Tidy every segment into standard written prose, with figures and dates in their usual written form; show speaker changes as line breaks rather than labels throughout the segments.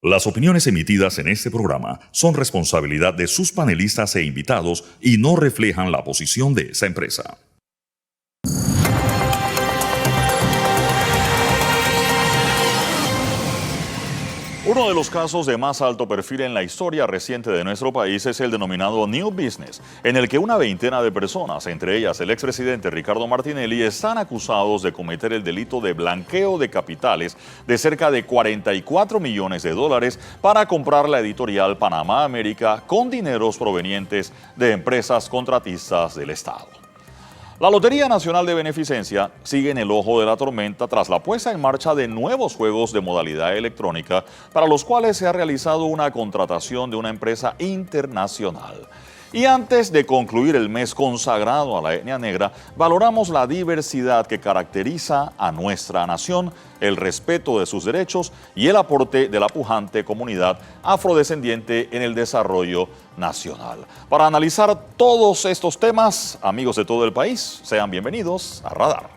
Las opiniones emitidas en este programa son responsabilidad de sus panelistas e invitados y no reflejan la posición de esa empresa. Uno de los casos de más alto perfil en la historia reciente de nuestro país es el denominado New Business, en el que una veintena de personas, entre ellas el expresidente Ricardo Martinelli, están acusados de cometer el delito de blanqueo de capitales de cerca de 44 millones de dólares para comprar la editorial Panamá América con dineros provenientes de empresas contratistas del Estado. La Lotería Nacional de Beneficencia sigue en el ojo de la tormenta tras la puesta en marcha de nuevos juegos de modalidad electrónica para los cuales se ha realizado una contratación de una empresa internacional. Y antes de concluir el mes consagrado a la etnia negra, valoramos la diversidad que caracteriza a nuestra nación, el respeto de sus derechos y el aporte de la pujante comunidad afrodescendiente en el desarrollo nacional. Para analizar todos estos temas, amigos de todo el país, sean bienvenidos a Radar.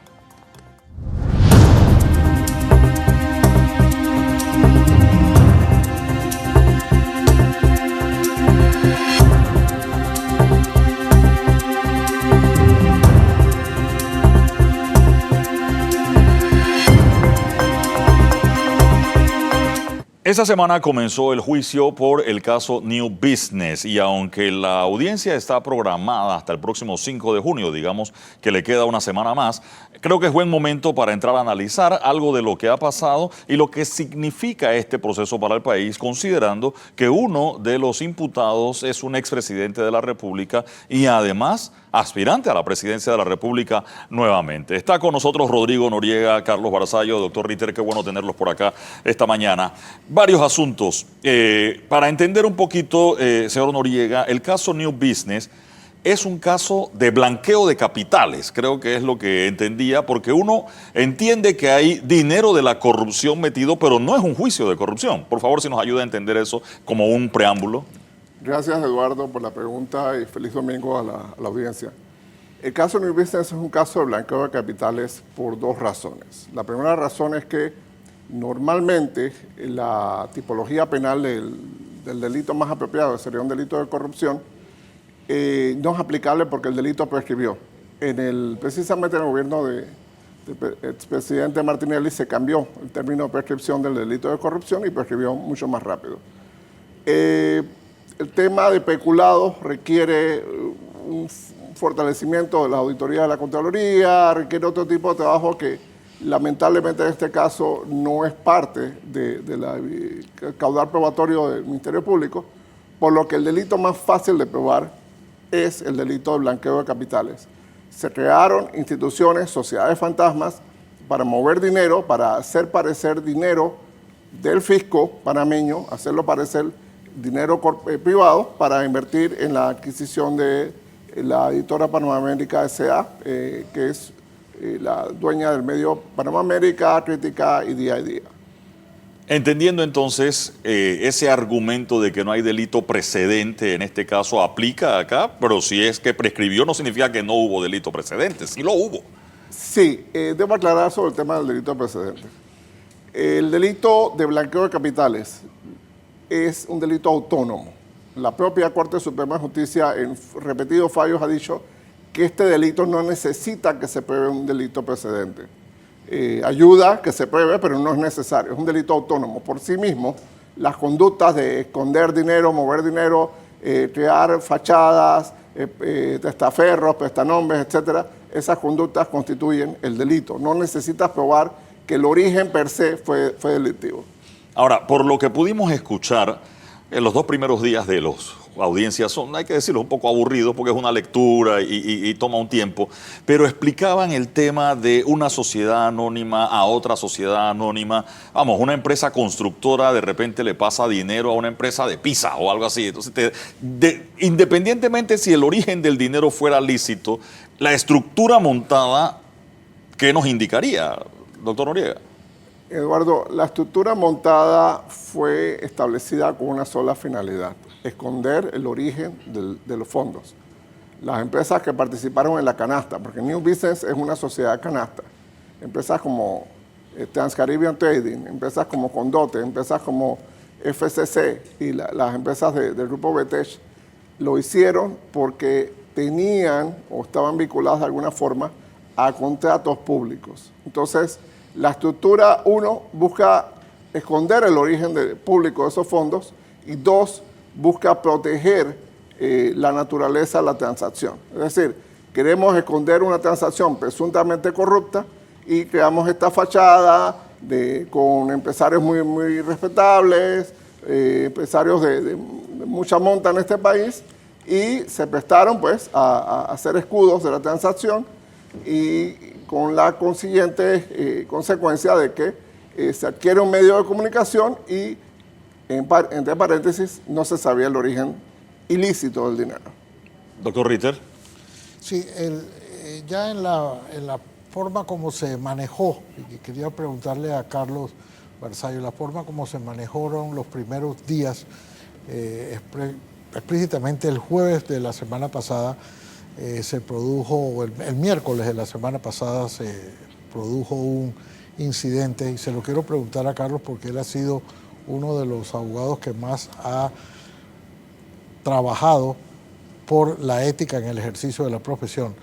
Esta semana comenzó el juicio por el caso New Business y aunque la audiencia está programada hasta el próximo 5 de junio, digamos que le queda una semana más, creo que es buen momento para entrar a analizar algo de lo que ha pasado y lo que significa este proceso para el país, considerando que uno de los imputados es un expresidente de la República y además aspirante a la presidencia de la República nuevamente. Está con nosotros Rodrigo Noriega, Carlos Barzallo, doctor Ritter, qué bueno tenerlos por acá esta mañana. Varios asuntos. Para entender un poquito, señor Noriega, el caso New Business es un caso de blanqueo de capitales, creo que es lo que entendía, porque uno entiende que hay dinero de la corrupción metido, pero no es un juicio de corrupción. Por favor, si nos ayuda a entender eso como un preámbulo.
Gracias, Eduardo, por la pregunta y feliz domingo a la audiencia. El caso New Business es un caso de blanqueo de capitales por dos razones. La primera razón es que normalmente la tipología penal del delito más apropiado sería un delito de corrupción, no es aplicable porque el delito prescribió. Precisamente en el gobierno del expresidente Martinelli se cambió el término de prescripción del delito de corrupción y prescribió mucho más rápido. El tema de peculado requiere un fortalecimiento de la auditoría de la Contraloría, requiere otro tipo de trabajo que lamentablemente en este caso no es parte del caudal probatorio del Ministerio Público, por lo que el delito más fácil de probar es el delito de blanqueo de capitales. Se crearon instituciones, sociedades fantasmas, para mover dinero, para hacer parecer dinero del fisco panameño, hacerlo parecer dinero privado para invertir en la adquisición de la editora Panamá América S.A., que es la dueña del medio Panamá América, Crítica y Día a Día.
Entendiendo entonces ese argumento de que no hay delito precedente en este caso aplica acá, pero si es que prescribió no significa que no hubo delito precedente, sí lo hubo.
Sí, debo aclarar sobre el tema del delito precedente. El delito de blanqueo de capitales es un delito autónomo. La propia Corte Suprema de Justicia en repetidos fallos ha dicho que este delito no necesita que se pruebe un delito precedente. Ayuda que se pruebe, pero no es necesario. Es un delito autónomo. Por sí mismo, las conductas de esconder dinero, mover dinero, crear fachadas, testaferros, prestanombres, etcétera, esas conductas constituyen el delito. No necesitas probar que el origen per se fue delictivo.
Ahora, por lo que pudimos escuchar en los dos primeros días de los audiencias, hay que decirlo, un poco aburridos porque es una lectura y toma un tiempo, pero explicaban el tema de una sociedad anónima a otra sociedad anónima. Vamos, una empresa constructora de repente le pasa dinero a una empresa de pizza o algo así. Entonces, independientemente si el origen del dinero fuera lícito, la estructura montada, ¿qué nos indicaría, doctor Noriega?
Eduardo, la estructura montada fue establecida con una sola finalidad: esconder el origen de los fondos. Las empresas que participaron en la canasta, porque New Business es una sociedad canasta, empresas como Transcaribbean Trading, empresas como Condote, empresas como FCC y las empresas del grupo BTech lo hicieron porque tenían o estaban vinculadas de alguna forma a contratos públicos. Entonces, la estructura, uno, busca esconder el origen público de esos fondos y dos, busca proteger la naturaleza de la transacción. Es decir, queremos esconder una transacción presuntamente corrupta y creamos esta fachada con empresarios muy respetables, empresarios de mucha monta en este país, y se prestaron pues a hacer escudos de la transacción y con la consiguiente consecuencia de que se adquiere un medio de comunicación y, entre paréntesis, no se sabía el origen ilícito del dinero.
Doctor Ritter.
Sí, ya en la forma como se manejó, y quería preguntarle a Carlos Barzallo, la forma como se manejaron los primeros días, explícitamente el jueves de la semana pasada se produjo, o el miércoles de la semana pasada se produjo un incidente, y se lo quiero preguntar a Carlos porque él ha sido uno de los abogados que más ha trabajado por la ética en el ejercicio de la profesión.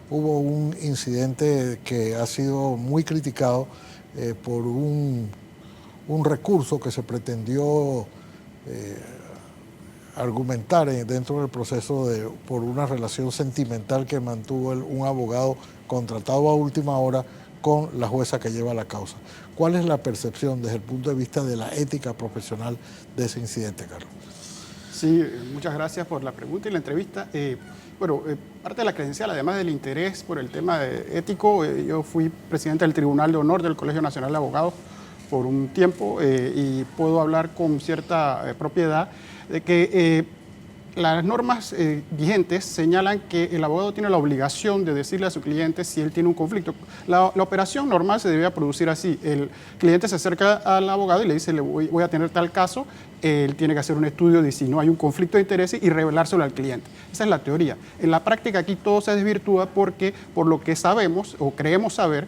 Hubo un incidente que ha sido muy criticado por un recurso que se pretendió argumentar dentro del proceso por una relación sentimental que mantuvo un abogado contratado a última hora con la jueza que lleva la causa. ¿Cuál es la percepción desde el punto de vista de la ética profesional de ese incidente, Carlos?
Sí, muchas gracias por la pregunta y la entrevista. Parte de la credencial, además del interés por el tema ético, yo fui presidente del Tribunal de Honor del Colegio Nacional de Abogados por un tiempo y puedo hablar con cierta propiedad de que las normas vigentes señalan que el abogado tiene la obligación de decirle a su cliente si él tiene un conflicto. La operación normal se debía producir así. El cliente se acerca al abogado y le dice, voy a tener tal caso. Él tiene que hacer un estudio de si no hay un conflicto de intereses y revelárselo al cliente. Esa es la teoría. En la práctica aquí todo se desvirtúa porque, por lo que sabemos o creemos saber,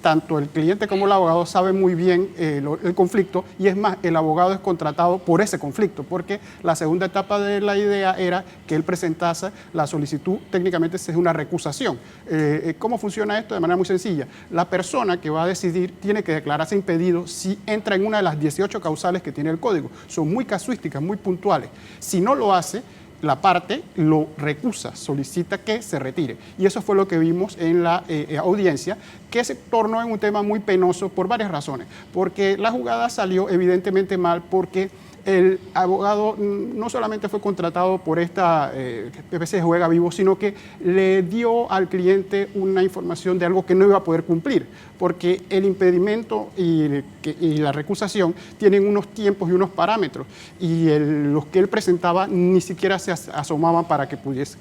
tanto el cliente como el abogado saben muy bien el conflicto, y es más, el abogado es contratado por ese conflicto, porque la segunda etapa de la idea era que él presentase la solicitud, técnicamente es una recusación. ¿Cómo funciona esto? De manera muy sencilla. La persona que va a decidir tiene que declararse impedido si entra en una de las 18 causales que tiene el código. Son muy casuísticas, muy puntuales. Si no lo hace, la parte lo recusa, solicita que se retire. Y eso fue lo que vimos en la audiencia, que se tornó en un tema muy penoso por varias razones. Porque la jugada salió evidentemente mal, porque el abogado no solamente fue contratado por esta especie de juega vivo, sino que le dio al cliente una información de algo que no iba a poder cumplir, porque el impedimento y la recusación tienen unos tiempos y unos parámetros, y los que él presentaba ni siquiera se asomaban para que pudiese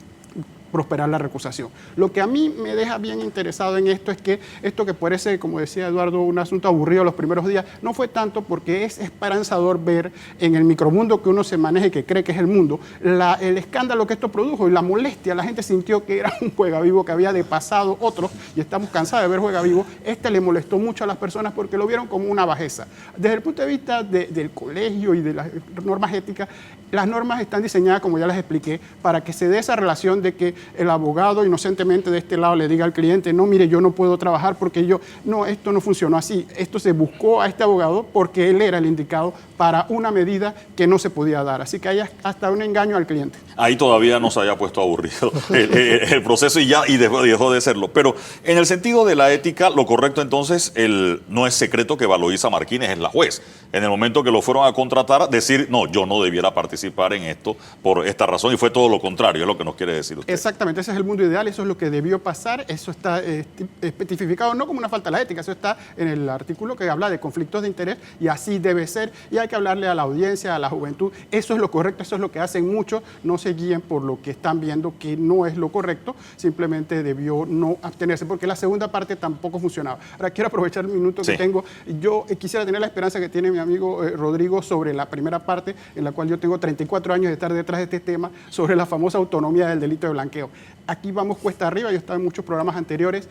prosperar la recusación. Lo que a mí me deja bien interesado en esto es que esto, que parece, como decía Eduardo, un asunto aburrido los primeros días, no fue tanto, porque es esperanzador ver en el micromundo que uno se maneja y que cree que es el mundo, el escándalo que esto produjo y la molestia. La gente sintió que era un juega vivo que había depasado otros, y estamos cansados de ver juega vivo. Le molestó mucho a las personas porque lo vieron como una bajeza. Desde el punto de vista del colegio y de las normas éticas, las normas están diseñadas, como ya les expliqué, para que se dé esa relación de que el abogado inocentemente de este lado le diga al cliente, no, mire, yo no puedo trabajar porque esto no funcionó así. Esto se buscó a este abogado porque él era el indicado para una medida que no se podía dar. Así que hay hasta un engaño al cliente.
Ahí todavía no se haya puesto aburrido el proceso y dejó de serlo. Pero en el sentido de la ética, lo correcto entonces, no es secreto que Valoisa Martínez es la juez. En el momento que lo fueron a contratar, decir, no, yo no debiera participar en esto por esta razón, y fue todo lo contrario, es lo que nos quiere decir usted.
Exactamente, ese es el mundo ideal, eso es lo que debió pasar, eso está especificado no como una falta de la ética, eso está en el artículo que habla de conflictos de interés, y así debe ser, y hay que hablarle a la audiencia, a la juventud, eso es lo correcto, eso es lo que hacen muchos, no se guíen por lo que están viendo que no es lo correcto, simplemente debió no abstenerse, porque la segunda parte tampoco funcionaba. Ahora quiero aprovechar el minuto que tengo, yo quisiera tener la esperanza que tiene mi amigo Rodrigo sobre la primera parte, en la cual yo tengo 34 años de estar detrás de este tema, sobre la famosa autonomía del delito de blanqueo. Aquí vamos cuesta arriba, yo he estado en muchos programas anteriores.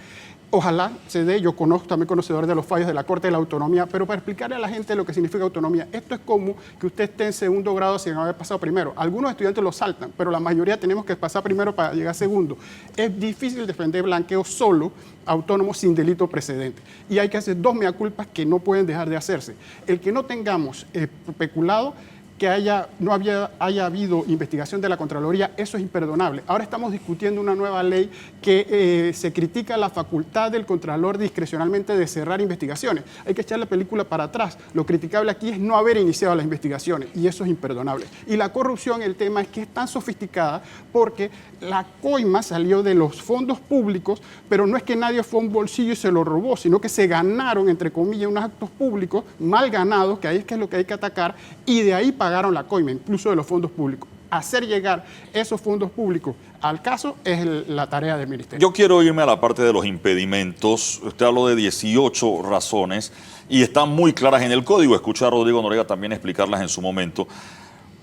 Ojalá se dé, yo conozco también conocedor de los fallos de la Corte de la Autonomía, pero para explicarle a la gente lo que significa autonomía, esto es como que usted esté en segundo grado sin haber pasado primero. Algunos estudiantes lo saltan, pero la mayoría tenemos que pasar primero para llegar a segundo. Es difícil defender blanqueo solo, autónomo, sin delito precedente. Y hay que hacer dos mea culpas que no pueden dejar de hacerse. El que no tengamos peculado, que haya habido investigación de la Contraloría, eso es imperdonable. Ahora estamos discutiendo una nueva ley que se critica la facultad del Contralor discrecionalmente de cerrar investigaciones. Hay que echar la película para atrás. Lo criticable aquí es no haber iniciado las investigaciones y eso es imperdonable. Y la corrupción, el tema es que es tan sofisticada porque la coima salió de los fondos públicos, pero no es que nadie fue a un bolsillo y se lo robó, sino que se ganaron, entre comillas, unos actos públicos mal ganados, que ahí es que es lo que hay que atacar, y de ahí pagaron la coima, incluso de los fondos públicos. Hacer llegar esos fondos públicos al caso es la tarea del ministerio.
Yo quiero irme a la parte de los impedimentos. Usted habló de 18 razones y están muy claras en el código. Escuché a Rodrigo Noriega también explicarlas en su momento.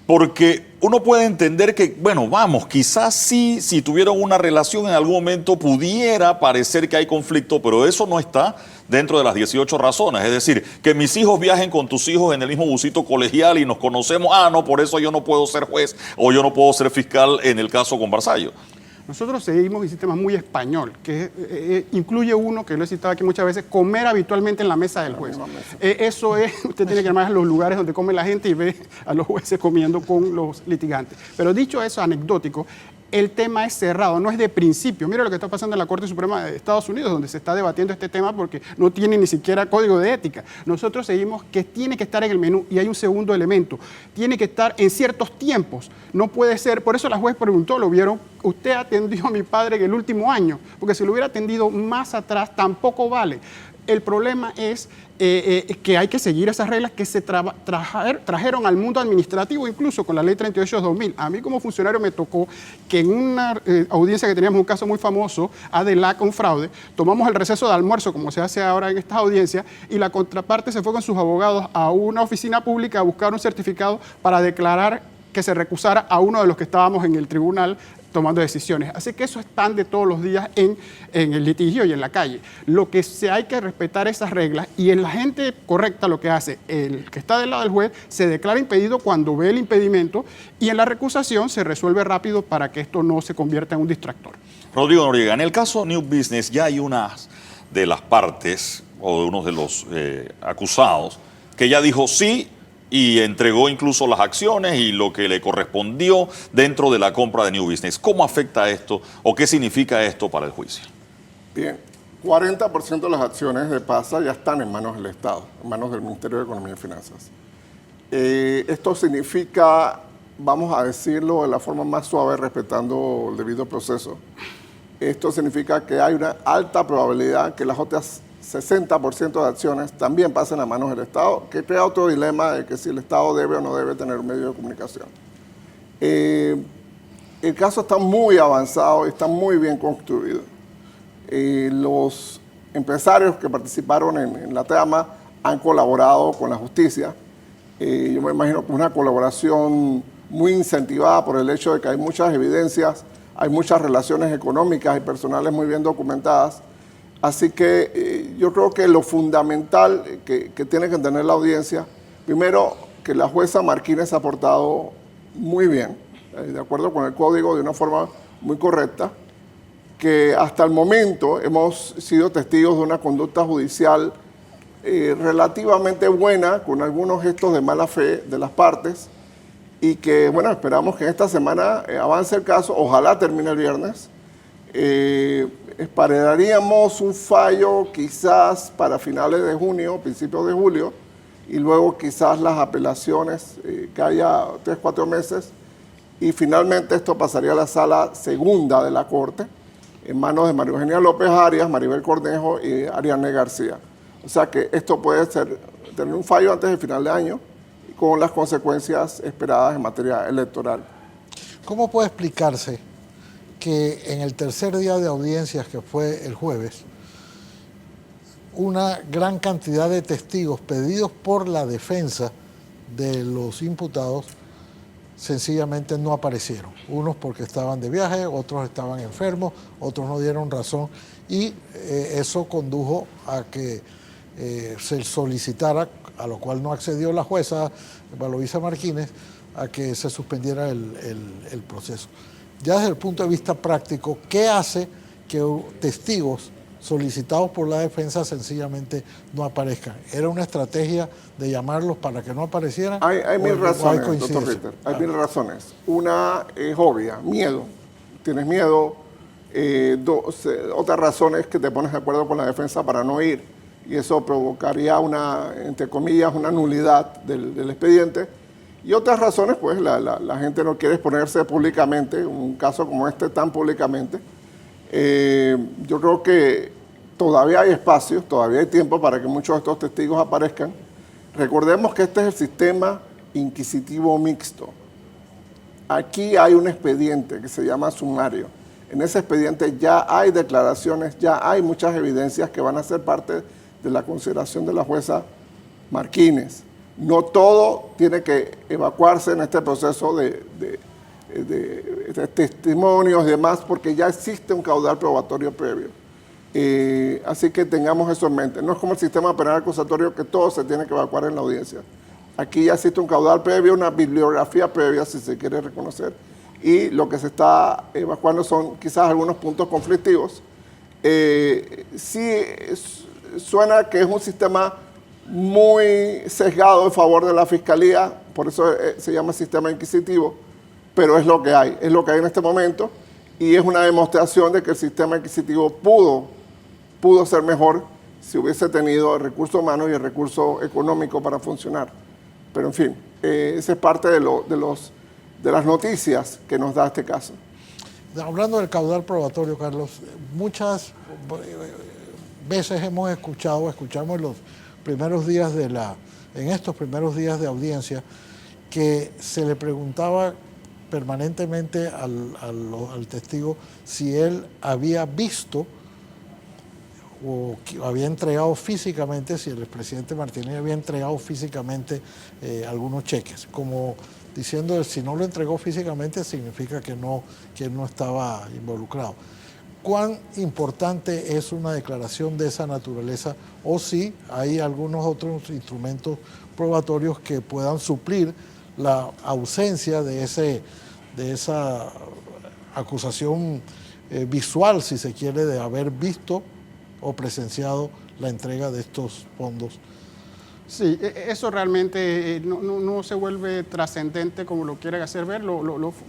Porque uno puede entender que, bueno, vamos, quizás sí, si tuvieron una relación en algún momento pudiera parecer que hay conflicto, pero eso no está dentro de las 18 razones. Es decir, que mis hijos viajen con tus hijos en el mismo busito colegial y nos conocemos, no, por eso yo no puedo ser juez o yo no puedo ser fiscal en el caso con Barzallo.
Nosotros seguimos un sistema muy español, que incluye uno, que lo he citado aquí muchas veces, comer habitualmente en la mesa del juez. Eso es, usted tiene que llamar a los lugares donde come la gente y ve a los jueces comiendo con los litigantes. Pero dicho eso, anecdótico, el tema es cerrado, no es de principio. Mira lo que está pasando en la Corte Suprema de Estados Unidos, donde se está debatiendo este tema porque no tiene ni siquiera código de ética. Nosotros seguimos que tiene que estar en el menú y hay un segundo elemento. Tiene que estar en ciertos tiempos. No puede ser, por eso la juez preguntó, ¿lo vieron? Usted atendió a mi padre en el último año, porque si lo hubiera atendido más atrás tampoco vale. El problema es que hay que seguir esas reglas que se trajeron al mundo administrativo, incluso con la ley 38/2000. A mí como funcionario me tocó que en una audiencia que teníamos un caso muy famoso, Adelac, un fraude, tomamos el receso de almuerzo, como se hace ahora en estas audiencias, y la contraparte se fue con sus abogados a una oficina pública a buscar un certificado para declarar que se recusara a uno de los que estábamos en el tribunal tomando decisiones. Así que eso es pan de todos los días en el litigio y en la calle. Lo que hay que respetar esas reglas y en la gente correcta lo que hace, el que está del lado del juez, se declara impedido cuando ve el impedimento y en la recusación se resuelve rápido para que esto no se convierta en un distractor.
Rodrigo Noriega, en el caso New Business ya hay una de las partes o de uno de los acusados que ya dijo sí y entregó incluso las acciones y lo que le correspondió dentro de la compra de New Business. ¿Cómo afecta esto o qué significa esto para el juicio?
Bien, 40% de las acciones de PASA ya están en manos del Estado, en manos del Ministerio de Economía y Finanzas. Esto significa, vamos a decirlo de la forma más suave, respetando el debido proceso, esto significa que hay una alta probabilidad que las otras 60% de acciones también pasen a manos del Estado, que crea otro dilema de que si el Estado debe o no debe tener un medio de comunicación. El caso está muy avanzado y está muy bien construido. Los empresarios que participaron en la trama han colaborado con la justicia. Yo me imagino que una colaboración muy incentivada por el hecho de que hay muchas evidencias, hay muchas relaciones económicas y personales muy bien documentadas. Así que yo creo que lo fundamental que tiene que tener la audiencia, primero, que la jueza Martínez ha portado muy bien, de acuerdo con el código, de una forma muy correcta, que hasta el momento hemos sido testigos de una conducta judicial relativamente buena, con algunos gestos de mala fe de las partes, y que, bueno, esperamos que en esta semana avance el caso, ojalá termine el viernes. Esperaríamos un fallo quizás para finales de junio, principios de julio, y luego quizás las apelaciones, que haya 3-4 meses, y finalmente esto pasaría a la sala segunda de la Corte, en manos de María Eugenia López Arias, Maribel Cornejo y Ariane García. O sea que esto puede tener un fallo antes del final de año, con las consecuencias esperadas en materia electoral.
¿Cómo puede explicarse que en el tercer día de audiencias, que fue el jueves, una gran cantidad de testigos pedidos por la defensa de los imputados sencillamente no aparecieron. Unos porque estaban de viaje, otros estaban enfermos, otros no dieron razón y eso condujo a que se solicitara, a lo cual no accedió la jueza Valoisa Martínez, a que se suspendiera el proceso. Ya desde el punto de vista práctico, ¿qué hace que testigos solicitados por la defensa sencillamente no aparezcan? ¿Era una estrategia de llamarlos para que no aparecieran?
Hay mil razones, doctor Ritter. Hay mil razones. Una es obvia, miedo. Tienes miedo. Otra razón es que te pones de acuerdo con la defensa para no ir. Y eso provocaría una, entre comillas, una nulidad del expediente. Y otras razones, pues la gente no quiere exponerse públicamente, un caso como este tan públicamente. Yo creo que todavía hay espacio, todavía hay tiempo para que muchos de estos testigos aparezcan. Recordemos que este es el sistema inquisitivo mixto. Aquí hay un expediente que se llama sumario. En ese expediente ya hay declaraciones, ya hay muchas evidencias que van a ser parte de la consideración de la jueza Martínez. No todo tiene que evacuarse en este proceso de testimonios y demás, porque ya existe un caudal probatorio previo. Así que tengamos eso en mente. No es como el sistema penal acusatorio que todo se tiene que evacuar en la audiencia. Aquí ya existe un caudal previo, una bibliografía previa, si se quiere reconocer, y lo que se está evacuando son quizás algunos puntos conflictivos. Sí suena que es un sistema muy sesgado en favor de la Fiscalía, por eso se llama sistema inquisitivo, pero es lo que hay en este momento, y es una demostración de que el sistema inquisitivo pudo ser mejor si hubiese tenido el recurso humano y el recurso económico para funcionar. Pero en fin, esa es parte de las noticias que nos da este caso.
Hablando del caudal probatorio, Carlos, muchas veces escuchamos en los primeros días en estos primeros días de audiencia, que se le preguntaba permanentemente al testigo si él había visto o había entregado físicamente, si el expresidente Martínez había entregado físicamente algunos cheques, como diciendo si no lo entregó físicamente significa que no estaba involucrado. ¿Cuán importante es una declaración de esa naturaleza o si hay algunos otros instrumentos probatorios que puedan suplir la ausencia de esa acusación visual, si se quiere, de haber visto o presenciado la entrega de estos fondos?
Sí, eso realmente no se vuelve trascendente como lo quieren hacer ver,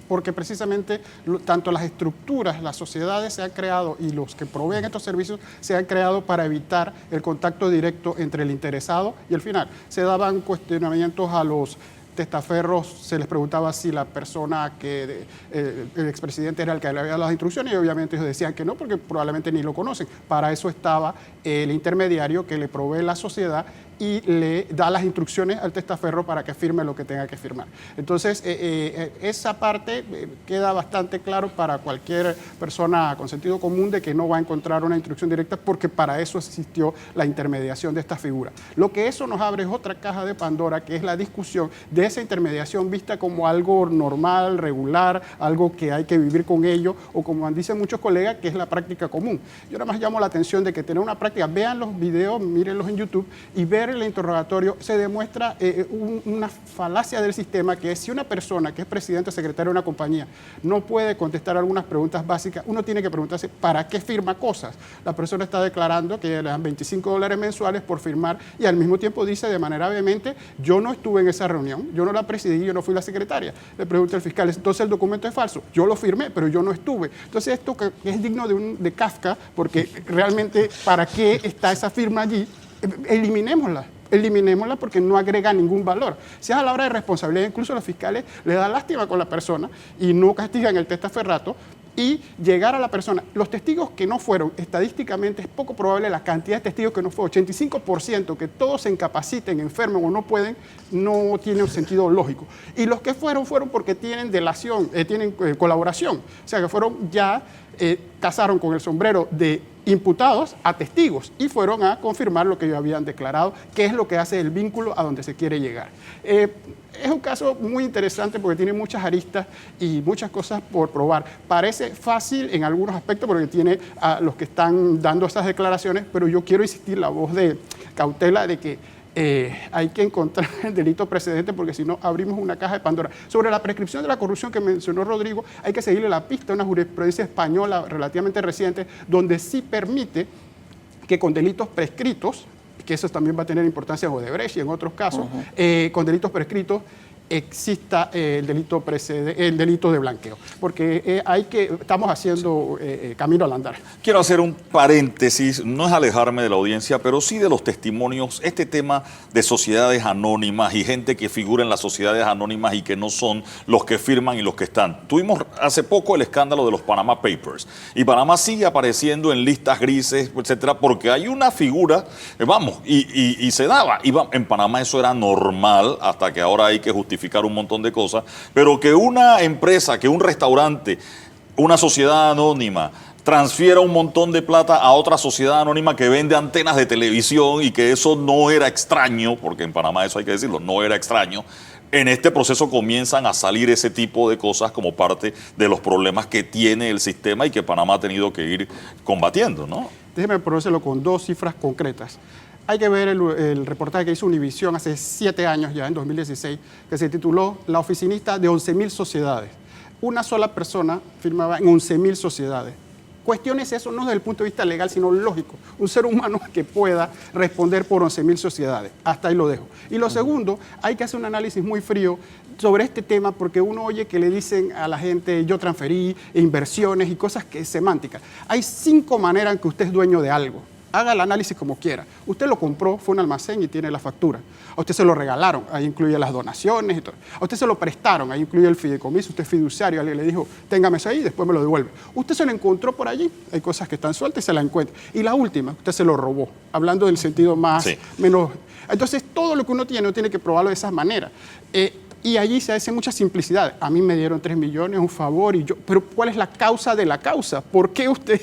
porque precisamente tanto las estructuras, las sociedades se han creado y los que proveen estos servicios se han creado para evitar el contacto directo entre el interesado y el final. Se daban cuestionamientos a los testaferros, se les preguntaba si la persona el expresidente era el que le había dado las instrucciones y obviamente ellos decían que no porque probablemente ni lo conocen. Para eso estaba el intermediario que le provee la sociedad y le da las instrucciones al testaferro para que firme lo que tenga que firmar. Entonces, esa parte queda bastante claro para cualquier persona con sentido común de que no va a encontrar una instrucción directa porque para eso existió la intermediación de esta figura. Lo que eso nos abre es otra caja de Pandora, que es la discusión de esa intermediación vista como algo normal, regular, algo que hay que vivir con ello, o como dicen muchos colegas, que es la práctica común. Yo nada más llamo la atención de que tener una práctica, vean los videos, mírenlos en YouTube y ver el interrogatorio, se demuestra una falacia del sistema, que es si una persona que es presidente o secretario de una compañía no puede contestar algunas preguntas básicas, uno tiene que preguntarse ¿para qué firma cosas? La persona está declarando que le dan $25 mensuales por firmar y al mismo tiempo dice de manera vehemente, yo no estuve en esa reunión, yo no la presidí, yo no fui la secretaria. Le pregunta el fiscal, entonces el documento es falso, yo lo firmé, pero yo no estuve. Entonces esto que es digno de Kafka, porque realmente ¿para qué está esa firma allí? Eliminémosla porque no agrega ningún valor. Si es a la hora de responsabilidad, incluso los fiscales le dan lástima con la persona y no castigan el testaferrato y llegar a la persona. Los testigos que no fueron, estadísticamente es poco probable la cantidad de testigos que no fueron. 85% que todos se incapaciten, enfermen o no pueden, no tiene un sentido lógico. Y los que fueron porque tienen delación, tienen colaboración. O sea, que fueron ya casaron con el sombrero de imputados a testigos y fueron a confirmar lo que ellos habían declarado, que es lo que hace el vínculo a donde se quiere llegar. Es un caso muy interesante porque tiene muchas aristas y muchas cosas por probar. Parece fácil en algunos aspectos porque tiene a los que están dando esas declaraciones, pero yo quiero insistir la voz de cautela de que hay que encontrar el delito precedente porque si no abrimos una caja de Pandora. Sobre la prescripción de la corrupción que mencionó Rodrigo, hay que seguirle la pista a una jurisprudencia española relativamente reciente donde sí permite que con delitos prescritos, que eso también va a tener importancia en Odebrecht y en otros casos, con delitos prescritos exista el delito de blanqueo, porque estamos haciendo camino al andar.
Quiero hacer un paréntesis, no es alejarme de la audiencia, pero sí de los testimonios, este tema de sociedades anónimas y gente que figura en las sociedades anónimas y que no son los que firman y los que están. Tuvimos hace poco el escándalo de los Panama Papers y Panamá sigue apareciendo en listas grises, etcétera, porque hay una figura, y se daba, en Panamá eso era normal hasta que ahora hay que justificar un montón de cosas, pero que una empresa, que un restaurante, una sociedad anónima transfiera un montón de plata a otra sociedad anónima que vende antenas de televisión y que eso no era extraño, porque en Panamá eso hay que decirlo, no era extraño. En este proceso comienzan a salir ese tipo de cosas como parte de los problemas que tiene el sistema y que Panamá ha tenido que ir combatiendo, ¿no?
Déjeme ponérselo con 2 cifras concretas. Hay que ver el reportaje que hizo Univisión hace 7 años ya, en 2016, que se tituló La oficinista de 11.000 sociedades. Una sola persona firmaba en 11.000 sociedades. Cuestiones eso no desde el punto de vista legal, sino lógico. Un ser humano que pueda responder por 11.000 sociedades. Hasta ahí lo dejo. Y lo segundo, hay que hacer un análisis muy frío sobre este tema porque uno oye que le dicen a la gente yo transferí, inversiones y cosas que es semántica. Hay 5 maneras en que usted es dueño de algo. Haga el análisis como quiera. Usted lo compró, fue un almacén y tiene la factura. A usted se lo regalaron, ahí incluye las donaciones y todo. A usted se lo prestaron, ahí incluye el fideicomiso, usted es fiduciario, alguien le dijo, téngame eso ahí y después me lo devuelve. Usted se lo encontró por allí, hay cosas que están sueltas y se la encuentra. Y la última, usted se lo robó, hablando del sentido menos... Entonces, todo lo que uno tiene que probarlo de esas maneras. Y allí se hace mucha simplicidad. A mí me dieron 3 millones, un favor, pero ¿cuál es la causa de la causa? ¿Por qué usted?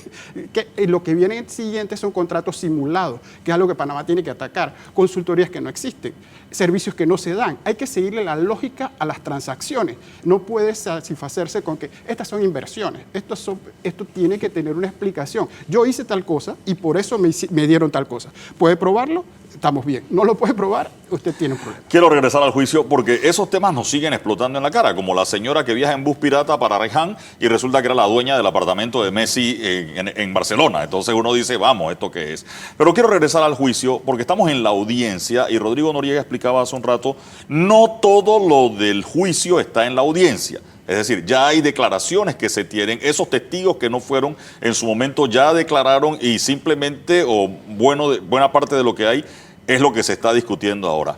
Lo que viene siguiente son contratos simulados, que es algo que Panamá tiene que atacar, consultorías que no existen, servicios que no se dan. Hay que seguirle la lógica a las transacciones. No puede satisfacerse con que estas son inversiones. Esto tiene que tener una explicación. Yo hice tal cosa y por eso me dieron tal cosa. ¿Puede probarlo? Estamos bien. No lo puede probar, usted tiene un problema.
Quiero regresar al juicio porque esos temas nos siguen explotando en la cara, como la señora que viaja en bus pirata para Reján y resulta que era la dueña del apartamento de Messi en Barcelona. Entonces uno dice, vamos, ¿esto qué es? Pero quiero regresar al juicio porque estamos en la audiencia y Rodrigo Noriega explicaba hace un rato, no todo lo del juicio está en la audiencia. Es decir, ya hay declaraciones que se tienen, esos testigos que no fueron en su momento ya declararon y simplemente, buena parte de lo que hay es lo que se está discutiendo ahora.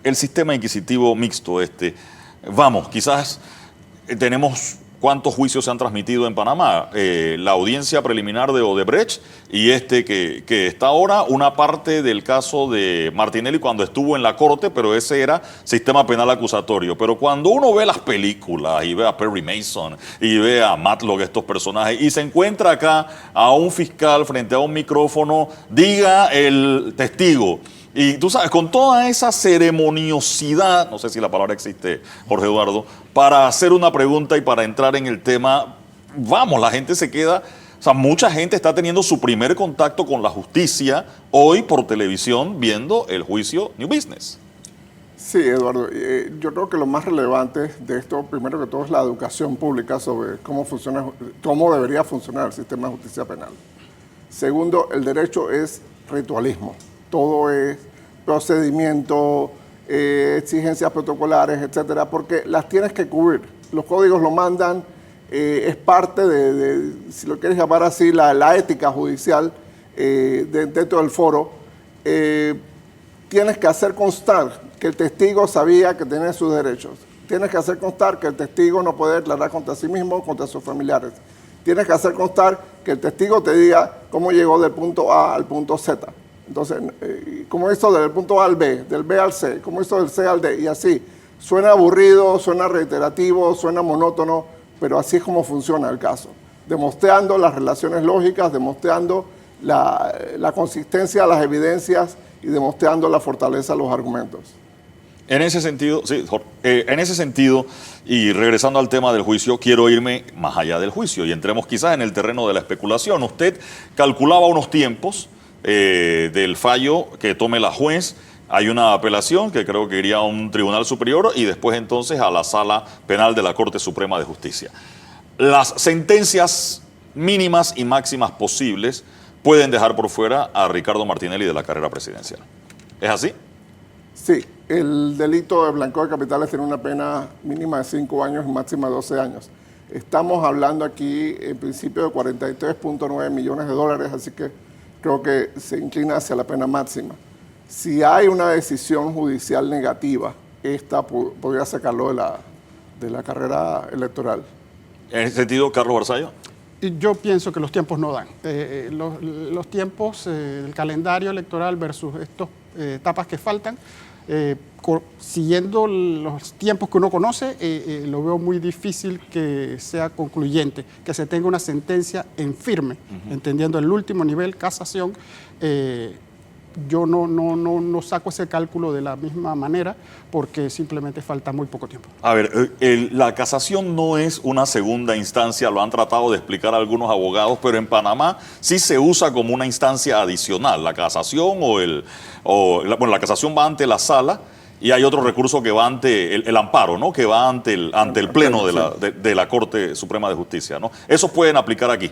El sistema inquisitivo mixto, quizás tenemos cuántos juicios se han transmitido en Panamá, la audiencia preliminar de Odebrecht y que está ahora, una parte del caso de Martinelli cuando estuvo en la corte, pero ese era sistema penal acusatorio. Pero cuando uno ve las películas y ve a Perry Mason y ve a Matlock, estos personajes, y se encuentra acá a un fiscal frente a un micrófono, diga el testigo. Y tú sabes, con toda esa ceremoniosidad, no sé si la palabra existe, Jorge Eduardo, para hacer una pregunta y para entrar en el tema, la gente se queda, mucha gente está teniendo su primer contacto con la justicia hoy por televisión viendo el juicio New Business.
Sí, Eduardo, yo creo que lo más relevante de esto, primero que todo, es la educación pública sobre cómo debería funcionar el sistema de justicia penal. Segundo, el derecho es ritualismo. Todo es procedimiento, exigencias protocolares, etcétera, porque las tienes que cubrir. Los códigos lo mandan, es parte de, si lo quieres llamar así, la ética judicial dentro del foro. Tienes que hacer constar que el testigo sabía que tenía sus derechos. Tienes que hacer constar que el testigo no puede declarar contra sí mismo o contra sus familiares. Tienes que hacer constar que el testigo te diga cómo llegó del punto A al punto Z. Entonces, cómo hizo del punto A al B, del B al C, cómo hizo del C al D, y así. Suena aburrido, suena reiterativo, suena monótono, pero así es como funciona el caso. demostrando las relaciones lógicas, demostrando la consistencia de las evidencias y demostrando la fortaleza de los argumentos.
En ese sentido, sí, Jorge, en ese sentido, y regresando al tema del juicio, quiero irme más allá del juicio y entremos quizás en el terreno de la especulación. Usted calculaba unos tiempos del fallo que tome la juez. Hay una apelación que creo que iría a un tribunal superior y después entonces a la sala penal de la Corte Suprema de Justicia. Las sentencias mínimas y máximas posibles pueden dejar por fuera a Ricardo Martinelli de la carrera presidencial. ¿Es así?
Sí, el delito de blanqueo de capitales tiene una pena mínima de 5 años y máxima de 12 años. Estamos hablando aquí en principio de 43.9 millones de dólares, así que creo que se inclina hacia la pena máxima. Si hay una decisión judicial negativa, esta podría sacarlo de la carrera electoral.
En ese sentido, Carlos Barzallo.
Yo pienso que los tiempos no dan. Los tiempos, el calendario electoral versus estas etapas que faltan, siguiendo los tiempos que uno conoce, lo veo muy difícil que sea concluyente, que se tenga una sentencia en firme, entendiendo el último nivel, casación. Yo no saco ese cálculo de la misma manera porque simplemente falta muy poco tiempo.
A ver, la casación no es una segunda instancia, lo han tratado de explicar algunos abogados, pero en Panamá sí se usa como una instancia adicional. La casación la casación va ante la sala y hay otro recurso que va ante el amparo, ¿no? Que va ante el pleno de la Corte Suprema de Justicia, ¿no? Esos pueden aplicar aquí.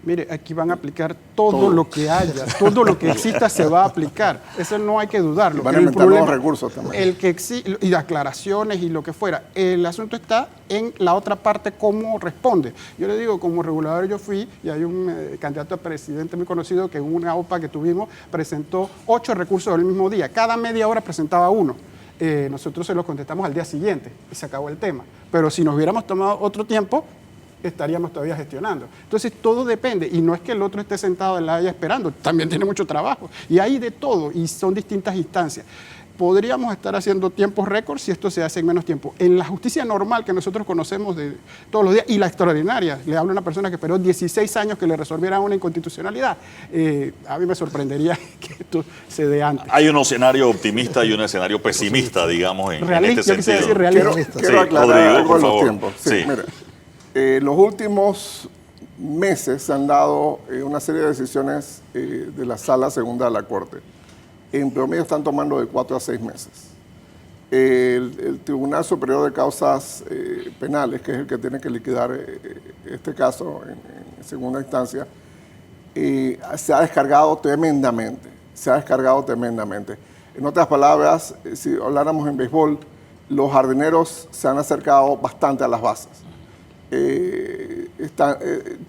Mire, aquí van a aplicar todo lo que haya, todo lo que exista se va a aplicar. Eso no hay que dudarlo.
Van a inventar nuevos recursos también.
Y aclaraciones y lo que fuera. El asunto está en la otra parte, cómo responde. Yo le digo, como regulador yo fui, y hay un candidato a presidente muy conocido que en una OPA que tuvimos presentó 8 recursos el mismo día. Cada media hora presentaba uno. Nosotros se los contestamos al día siguiente y se acabó el tema. Pero si nos hubiéramos tomado otro tiempo, estaríamos todavía gestionando. Entonces, todo depende. Y no es que el otro esté sentado en la haya esperando, también tiene mucho trabajo. Y hay de todo, y son distintas instancias. Podríamos estar haciendo tiempos récords si esto se hace en menos tiempo. En la justicia normal que nosotros conocemos de todos los días, y la extraordinaria, le hablo a una persona que esperó 16 años que le resolvieran una inconstitucionalidad. A mí me sorprendería que esto se dé antes.
Hay un escenario optimista y un escenario pesimista, digamos, en este
Yo quisiera
sentido.
decir realista.
Quiero aclarar
Rodrigo,
algo
por
en los
favor.
tiempos. Sí,
Sí.
mire, los últimos meses se han dado una serie de decisiones de la Sala Segunda de la Corte. En promedio están tomando de 4 a 6 meses. El Tribunal Superior de Causas Penales, que es el que tiene que liquidar este caso en segunda instancia, se ha descargado tremendamente. En otras palabras, si habláramos en béisbol, los jardineros se han acercado bastante a las bases.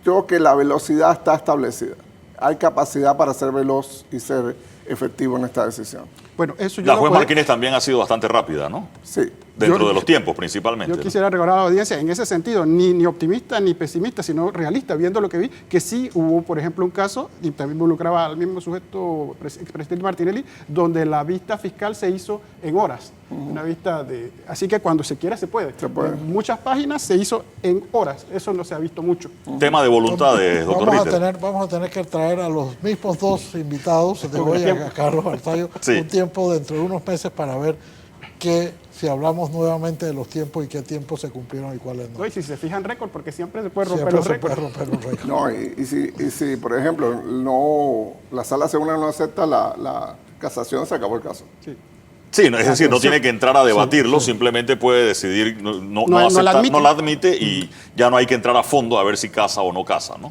Creo que la velocidad está establecida. Hay capacidad para ser veloz y ser efectivo en esta decisión.
Bueno, eso yo
La
lo
juez
puedo-
Martínez también ha sido bastante rápida, ¿no?
Sí.
Dentro de los tiempos, principalmente.
Yo
¿no?
quisiera recordar a la audiencia, en ese sentido, ni optimista ni pesimista, sino realista, viendo lo que vi, que sí hubo, por ejemplo, un caso, y también involucraba al mismo sujeto, expresidente Martinelli, donde la vista fiscal se hizo en horas. Una vista de... Así que cuando se quiera se puede.
Se puede.
En muchas páginas se hizo en horas. Eso no se ha visto mucho.
Tema de voluntades, doctor Ritter.
Vamos a tener que traer a los mismos 2 invitados, de hoy a Carlos Barzallo,
Sí.
un tiempo dentro de unos meses para ver si hablamos nuevamente de los tiempos y qué tiempos se cumplieron y cuáles no.
¿No? Y si se fijan récord, porque siempre se puede romper
Siempre
los
se puede
récords.
romper un récord.
No, y si, por ejemplo, la Sala Segunda no acepta la casación, se acabó el caso.
Sí.
Sí, es decir, no tiene que entrar a debatirlo, simplemente puede decidir no la admite y ya no hay que entrar a fondo a ver si casa o no casa, ¿no?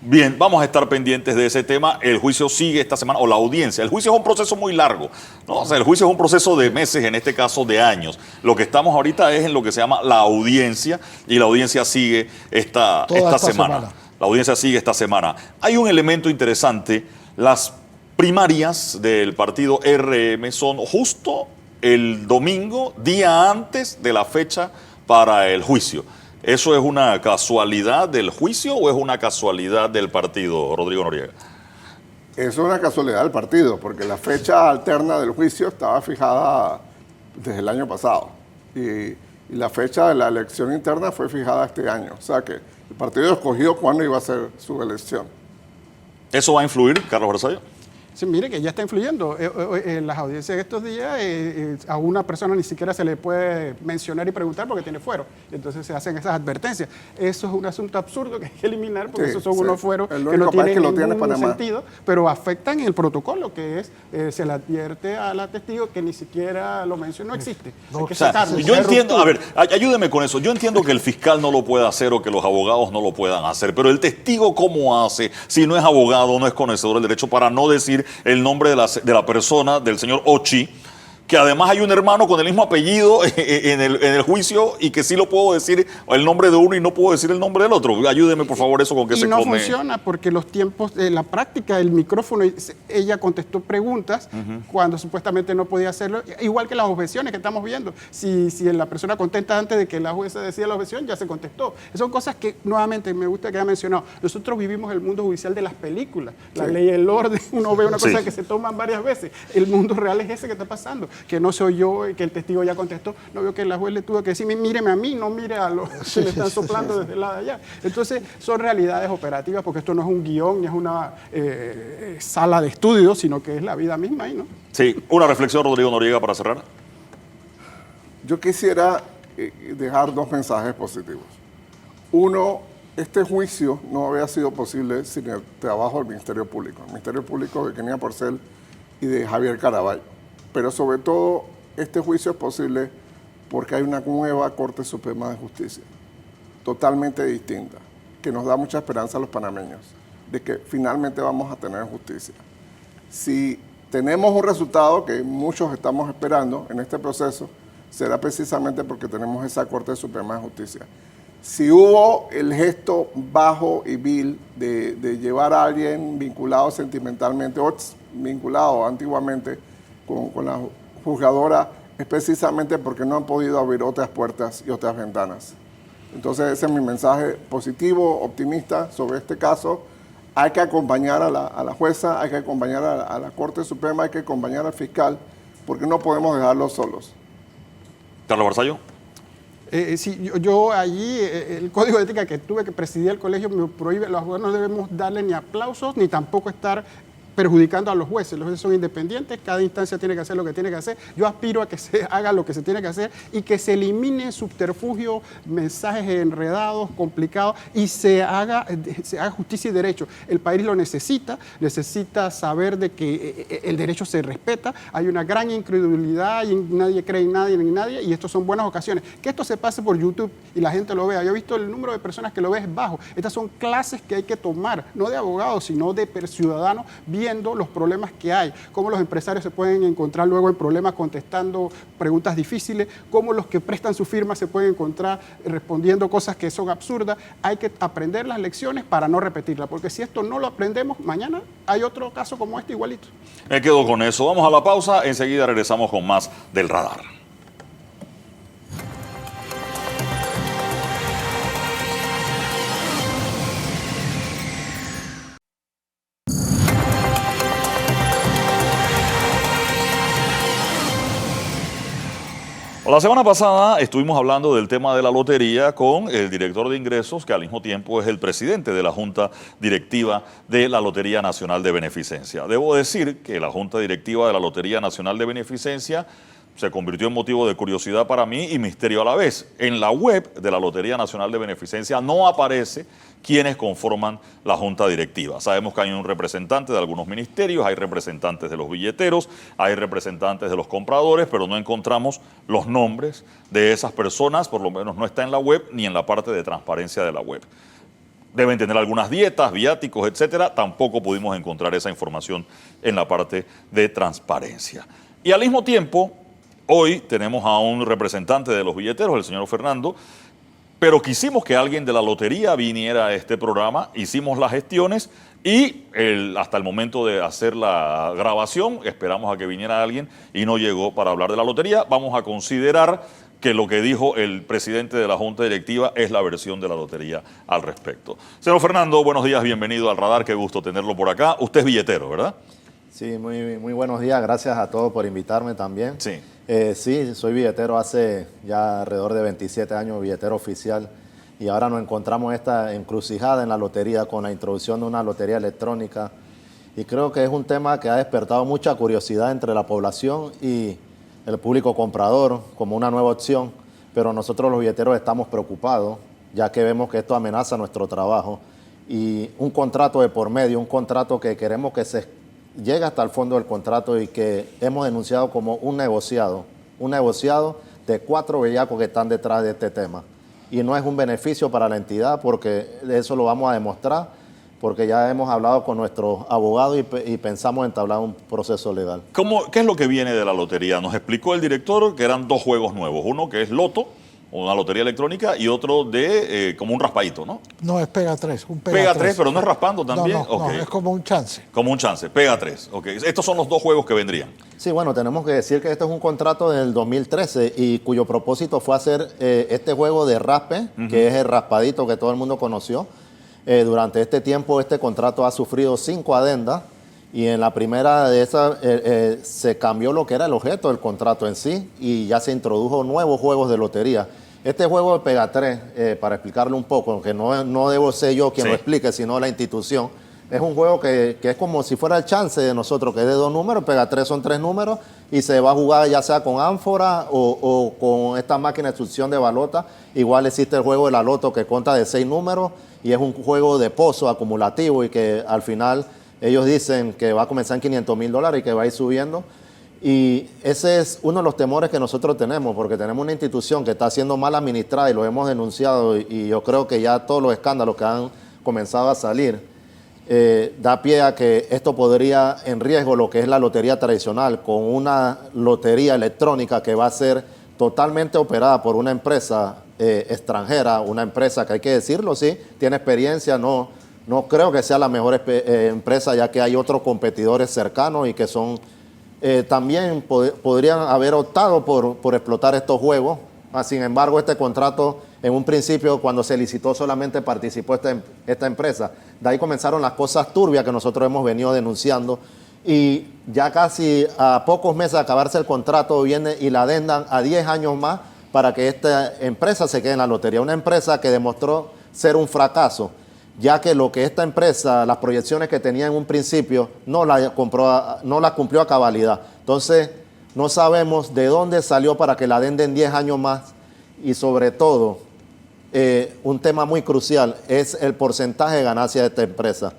Bien, vamos a estar pendientes de ese tema. El juicio sigue esta semana, o la audiencia. El juicio es un proceso muy largo, ¿no? O sea, el juicio es un proceso de meses, en este caso de años. Lo que estamos ahorita es en lo que se llama la audiencia, y la audiencia sigue esta semana. La audiencia sigue esta semana. Hay un elemento interesante, las primarias del partido RM son justo el domingo, día antes de la fecha para el juicio. ¿Eso es una casualidad del juicio o es una casualidad del partido, Rodrigo Noriega?
Eso es una casualidad del partido, porque la fecha alterna del juicio estaba fijada desde el año pasado. Y Y la fecha de la elección interna fue fijada este año. O sea que el partido escogió cuándo iba a ser su elección.
¿Eso va a influir, Carlos Barzallo?
Sí, mire que ya está influyendo. En las audiencias de estos días a una persona ni siquiera se le puede mencionar y preguntar porque tiene fuero. Entonces se hacen esas advertencias. Eso es un asunto absurdo que hay que eliminar porque
Sí,
esos son
sí.
unos fueros
El
que
único
no
país
tienen
que lo tiene es
ningún
Panamá.
sentido, pero afectan el protocolo, que es se le advierte a la testigo que ni siquiera lo mencionó, no existe. Hay que
O sea,
sacarlo.
yo
Es
entiendo, a
ruptura.
ver, ayúdeme con eso. Yo entiendo que el fiscal no lo pueda hacer o que los abogados no lo puedan hacer, pero el testigo, ¿cómo hace si no es abogado, no es conocedor del derecho, para no decir el nombre de la persona, del señor Ochi, que además hay un hermano con el mismo apellido en el juicio y que sí lo puedo decir el nombre de uno y no puedo decir el nombre del otro? Ayúdeme, por favor, eso con qué
Y
se
no
come.
funciona porque los tiempos de la práctica del micrófono, ella contestó preguntas cuando supuestamente no podía hacerlo, igual que las objeciones que estamos viendo. Si la persona contesta antes de que la jueza decida la objeción, ya se contestó. Son cosas que, nuevamente, me gusta que haya mencionado. Nosotros vivimos el mundo judicial de las películas, la ley y el orden, uno ve una cosa
Sí.
que se toman varias veces. El mundo real es ese que está pasando, que no soy yo, que el testigo ya contestó. No veo que la juez le tuvo que decir, míreme a mí, no mire a los que le están soplando desde el lado de allá. Entonces, son realidades operativas, porque esto no es un guión, ni es una sala de estudio, sino que es la vida misma ahí, ¿no?
Sí, una reflexión, Rodrigo Noriega, para cerrar.
Yo quisiera dejar dos mensajes positivos. Uno, este juicio no había sido posible sin el trabajo del Ministerio Público. El Ministerio Público de Kenia Porcel y de Javier Caraballo. Pero sobre todo, este juicio es posible porque hay una nueva Corte Suprema de Justicia, totalmente distinta, que nos da mucha esperanza a los panameños de que finalmente vamos a tener justicia. Si tenemos un resultado que muchos estamos esperando en este proceso, será precisamente porque tenemos esa Corte Suprema de Justicia. Si hubo el gesto bajo y vil de llevar a alguien vinculado sentimentalmente o vinculado antiguamente con la juzgadora, es precisamente porque no han podido abrir otras puertas y otras ventanas. Entonces ese es mi mensaje positivo, optimista sobre este caso. Hay que acompañar a la jueza, hay que acompañar a la Corte Suprema, hay que acompañar al fiscal, porque no podemos dejarlos solos.
Carlos Barzallo.
Sí, yo allí, el código de ética que tuve que presidir el colegio me prohíbe, los abogados no debemos darle ni aplausos, ni tampoco estar perjudicando a los jueces. Los jueces son independientes, cada instancia tiene que hacer lo que tiene que hacer. Yo aspiro a que se haga lo que se tiene que hacer y que se elimine subterfugio, mensajes enredados, complicados y se haga justicia y derecho. El país lo necesita saber de que el derecho se respeta. Hay una gran incredulidad y nadie cree en nadie ni nadie y estas son buenas ocasiones. Que esto se pase por YouTube y la gente lo vea. Yo he visto el número de personas que lo ve es bajo. Estas son clases que hay que tomar, no de abogados, sino de ciudadanos, viendo los problemas que hay, cómo los empresarios se pueden encontrar luego en problemas contestando preguntas difíciles, cómo los que prestan su firma se pueden encontrar respondiendo cosas que son absurdas. Hay que aprender las lecciones para no repetirlas, porque si esto no lo aprendemos, mañana hay otro caso como este igualito.
Me quedo con eso. Vamos a la pausa, enseguida regresamos con más del Radar. La semana pasada estuvimos hablando del tema de la lotería con el director de ingresos, que al mismo tiempo es el presidente de la Junta Directiva de la Lotería Nacional de Beneficencia. Debo decir que la Junta Directiva de la Lotería Nacional de Beneficencia se convirtió en motivo de curiosidad para mí y misterio a la vez. En la web de la Lotería Nacional de Beneficencia no aparece quienes conforman la junta directiva. Sabemos que hay un representante de algunos ministerios, hay representantes de los billeteros, hay representantes de los compradores, pero no encontramos los nombres de esas personas, por lo menos no está en la web ni en la parte de transparencia de la web. Deben tener algunas dietas, viáticos, etcétera. Tampoco pudimos encontrar esa información en la parte de transparencia. Y al mismo tiempo, hoy tenemos a un representante de los billeteros, el señor Fernando, pero quisimos que alguien de la lotería viniera a este programa, hicimos las gestiones y hasta el momento de hacer la grabación esperamos a que viniera alguien y no llegó para hablar de la lotería. Vamos a considerar que lo que dijo el presidente de la Junta Directiva es la versión de la lotería al respecto. Señor Fernando, buenos días, bienvenido al Radar, qué gusto tenerlo por acá. Usted es billetero, ¿verdad?
Sí, muy buenos días, gracias a todos por invitarme también.
Sí.
Sí, soy billetero hace ya alrededor de 27 años, billetero oficial, y ahora nos encontramos esta encrucijada en la lotería con la introducción de una lotería electrónica, y creo que es un tema que ha despertado mucha curiosidad entre la población y el público comprador como una nueva opción, pero nosotros los billeteros estamos preocupados, ya que vemos que esto amenaza nuestro trabajo, y un contrato de por medio, un contrato que queremos que se llega hasta el fondo del contrato y que hemos denunciado como un negociado de 4 bellacos que están detrás de este tema. Y no es un beneficio para la entidad, porque eso lo vamos a demostrar, porque ya hemos hablado con nuestros abogados y pensamos entablar un proceso legal.
¿Qué es lo que viene de la lotería? Nos explicó el director que eran 2 juegos nuevos, uno que es Loto, una lotería electrónica, y otro de como un raspadito, ¿no?
No, es Pega 3, un
Pega 3, pero no es raspando también.
No,
Okay.
no, es como un chance.
Como un chance, Pega 3. Okay. Estos son los 2 juegos que vendrían.
Sí, bueno, tenemos que decir que este es un contrato del 2013 y cuyo propósito fue hacer este juego de raspe, que es el raspadito que todo el mundo conoció. Durante este tiempo este contrato ha sufrido 5 adendas y en la primera de esas se cambió lo que era el objeto del contrato en sí y ya se introdujo nuevos juegos de lotería. Este juego de Pega 3, para explicarlo un poco, aunque no debo ser yo quien lo explique, sino la institución, es un juego que es como si fuera el chance de nosotros, que es de 2 números, Pega 3 son 3 números, y se va a jugar ya sea con ánfora o con esta máquina de succión de balota. Igual existe el juego de la loto que consta de 6 números, y es un juego de pozo acumulativo, y que al final ellos dicen que va a comenzar en $500,000 y que va a ir subiendo. Y ese es uno de los temores que nosotros tenemos, porque tenemos una institución que está siendo mal administrada y lo hemos denunciado, y yo creo que ya todos los escándalos que han comenzado a salir da pie a que esto podría en riesgo lo que es la lotería tradicional, con una lotería electrónica que va a ser totalmente operada por una empresa extranjera, una empresa que hay que decirlo, sí, tiene experiencia, no creo que sea la mejor empresa, ya que hay otros competidores cercanos y que son... también podrían haber optado por explotar estos juegos. Sin embargo, este contrato, en un principio, cuando se licitó, solamente participó esta empresa. De ahí comenzaron las cosas turbias que nosotros hemos venido denunciando. Y ya casi a pocos meses de acabarse el contrato, viene y la adendan a 10 años más para que esta empresa se quede en la lotería. Una empresa que demostró ser un fracaso, ya que lo que esta empresa, las proyecciones que tenía en un principio, no las cumplió a cabalidad. Entonces, no sabemos de dónde salió para que la adenden 10 años más, y sobre todo, un tema muy crucial es el porcentaje de ganancia de esta empresa.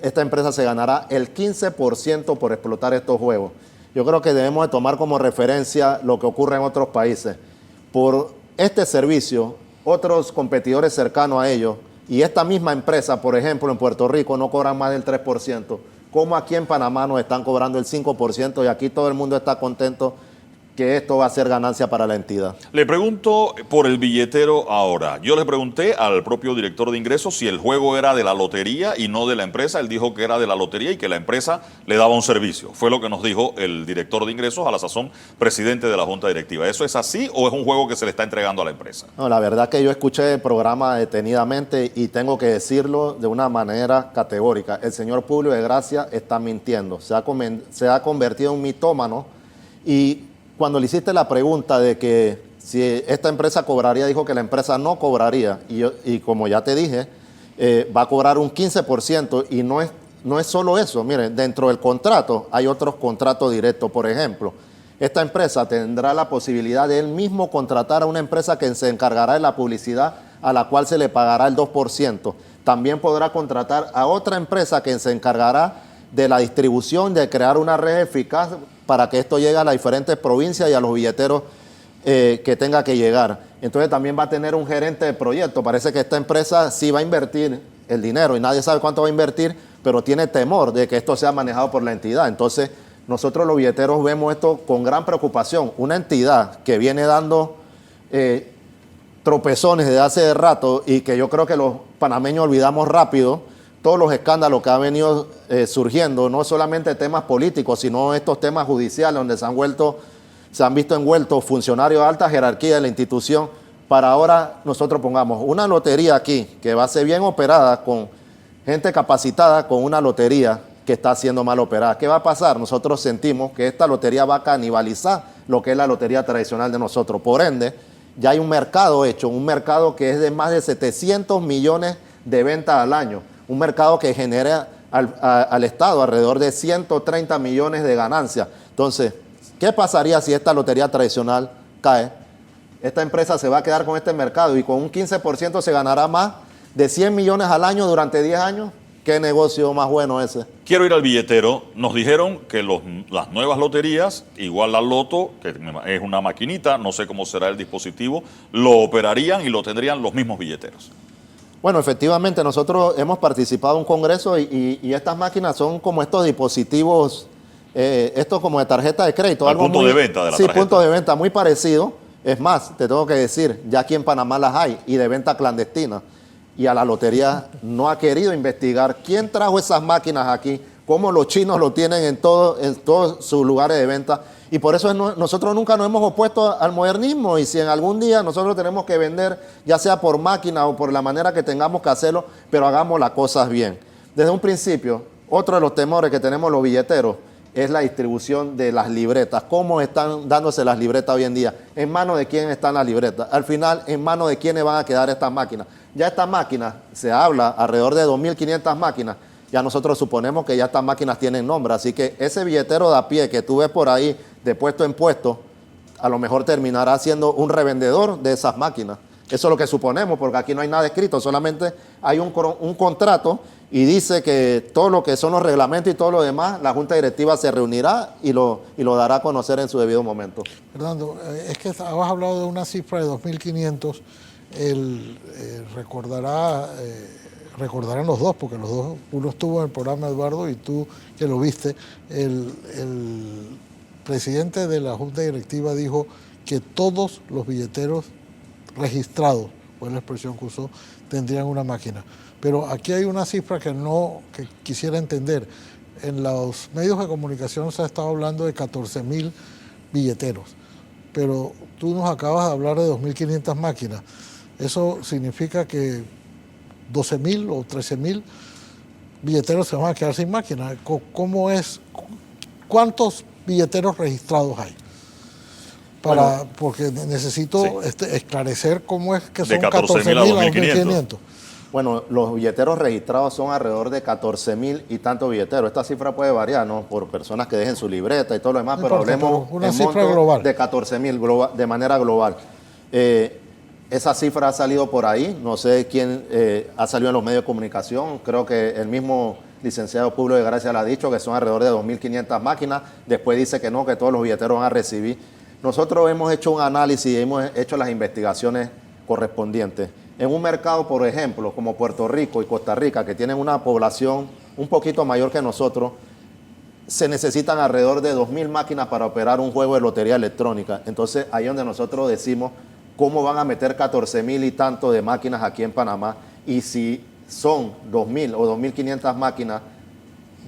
Esta empresa se ganará el 15% por explotar estos juegos. Yo creo que debemos de tomar como referencia lo que ocurre en otros países. Por este servicio, otros competidores cercanos a ellos, y esta misma empresa, por ejemplo, en Puerto Rico no cobran más del 3%, como aquí en Panamá nos están cobrando el 5%, y aquí todo el mundo está contento que esto va a ser ganancia para la entidad.
Le pregunto por el billetero ahora. Yo le pregunté al propio director de ingresos si el juego era de la lotería y no de la empresa. Él dijo que era de la lotería y que la empresa le daba un servicio. Fue lo que nos dijo el director de ingresos, a la sazón presidente de la Junta Directiva. ¿Eso es así o es un juego que se le está entregando a la empresa?
No, la verdad que yo escuché el programa detenidamente y tengo que decirlo de una manera categórica. El señor Publio de Gracia está mintiendo. Se ha convertido en un mitómano, y cuando le hiciste la pregunta de que si esta empresa cobraría, dijo que la empresa no cobraría. Y como ya te dije, va a cobrar un 15%, y no es solo eso. Miren, dentro del contrato hay otros contratos directos. Por ejemplo, esta empresa tendrá la posibilidad de él mismo contratar a una empresa que se encargará de la publicidad, a la cual se le pagará el 2%. También podrá contratar a otra empresa que se encargará de la distribución, de crear una red eficaz para que esto llegue a las diferentes provincias y a los billeteros que tenga que llegar. Entonces también va a tener un gerente de proyecto. Parece que esta empresa sí va a invertir el dinero y nadie sabe cuánto va a invertir, pero tiene temor de que esto sea manejado por la entidad. Entonces nosotros los billeteros vemos esto con gran preocupación. Una entidad que viene dando tropezones desde hace rato, y que yo creo que los panameños olvidamos rápido todos los escándalos que han venido surgiendo, no solamente temas políticos, sino estos temas judiciales donde se han visto envueltos funcionarios de alta jerarquía de la institución, para ahora nosotros pongamos una lotería aquí que va a ser bien operada con gente capacitada, con una lotería que está siendo mal operada. ¿Qué va a pasar? Nosotros sentimos que esta lotería va a canibalizar lo que es la lotería tradicional de nosotros. Por ende, ya hay un mercado hecho, un mercado que es de más de 700 millones de ventas al año, un mercado que genera al Estado alrededor de 130 millones de ganancias. Entonces, ¿qué pasaría si esta lotería tradicional cae? Esta empresa se va a quedar con este mercado y con un 15% se ganará más de 100 millones al año durante 10 años. ¿Qué negocio más bueno ese?
Quiero ir al billetero. Nos dijeron que las nuevas loterías, igual la Loto, que es una maquinita, no sé cómo será el dispositivo, lo operarían y lo tendrían los mismos billeteros.
Bueno, efectivamente, nosotros hemos participado en un congreso y estas máquinas son como estos dispositivos, esto como de tarjeta de crédito.
El punto de venta de la tarjeta.
Sí, punto de venta, muy parecido. Es más, te tengo que decir, ya aquí en Panamá las hay y de venta clandestina. Y a la lotería no ha querido investigar quién trajo esas máquinas aquí, cómo los chinos lo tienen en todos sus lugares de venta. Y por eso nosotros nunca nos hemos opuesto al modernismo. Y si en algún día nosotros tenemos que vender, ya sea por máquina o por la manera que tengamos que hacerlo, pero hagamos las cosas bien. Desde un principio, otro de los temores que tenemos los billeteros es la distribución de las libretas. ¿Cómo están dándose las libretas hoy en día? ¿En manos de quién están las libretas? Al final, ¿en manos de quiénes van a quedar estas máquinas? Ya estas máquinas, se habla alrededor de 2.500 máquinas, ya nosotros suponemos que ya estas máquinas tienen nombre, así que ese billetero de a pie que tú ves por ahí de puesto en puesto, a lo mejor terminará siendo un revendedor de esas máquinas. Eso es lo que suponemos, porque aquí no hay nada escrito, solamente hay un contrato y dice que todo lo que son los reglamentos y todo lo demás, la Junta Directiva se reunirá y lo dará a conocer en su debido momento.
Fernando, es que habías hablado de una cifra de 2.500. Recordarán los dos, porque los dos, uno estuvo en el programa, Eduardo, y tú que lo viste, el presidente de la Junta Directiva dijo que todos los billeteros registrados, fue la expresión que usó, tendrían una máquina. Pero aquí hay una cifra que quisiera entender. En los medios de comunicación se ha estado hablando de 14.000 billeteros, pero tú nos acabas de hablar de 2.500 máquinas. Eso significa que 12.000 o 13.000 billeteros se van a quedar sin máquina. ¿Cómo es? ¿Cuántos billeteros registrados hay? Porque necesito esclarecer cómo es que son 14.000 a 2.500.
Bueno, los billeteros registrados son alrededor de 14.000 y tantos billeteros. Esta cifra puede variar, ¿no? Por personas que dejen su libreta y todo lo demás, pero hablemos
una cifra global
de 14.000 de manera global. Esa cifra ha salido por ahí, no sé quién ha salido en los medios de comunicación, creo que el mismo licenciado Publio de Gracia le ha dicho que son alrededor de 2.500 máquinas, después dice que no, que todos los billeteros van a recibir. Nosotros hemos hecho un análisis y hemos hecho las investigaciones correspondientes. En un mercado, por ejemplo, como Puerto Rico y Costa Rica, que tienen una población un poquito mayor que nosotros, se necesitan alrededor de 2.000 máquinas para operar un juego de lotería electrónica. Entonces, ahí es donde nosotros decimos cómo van a meter 14.000 y tanto de máquinas aquí en Panamá, y si son 2.000 o 2.500 máquinas,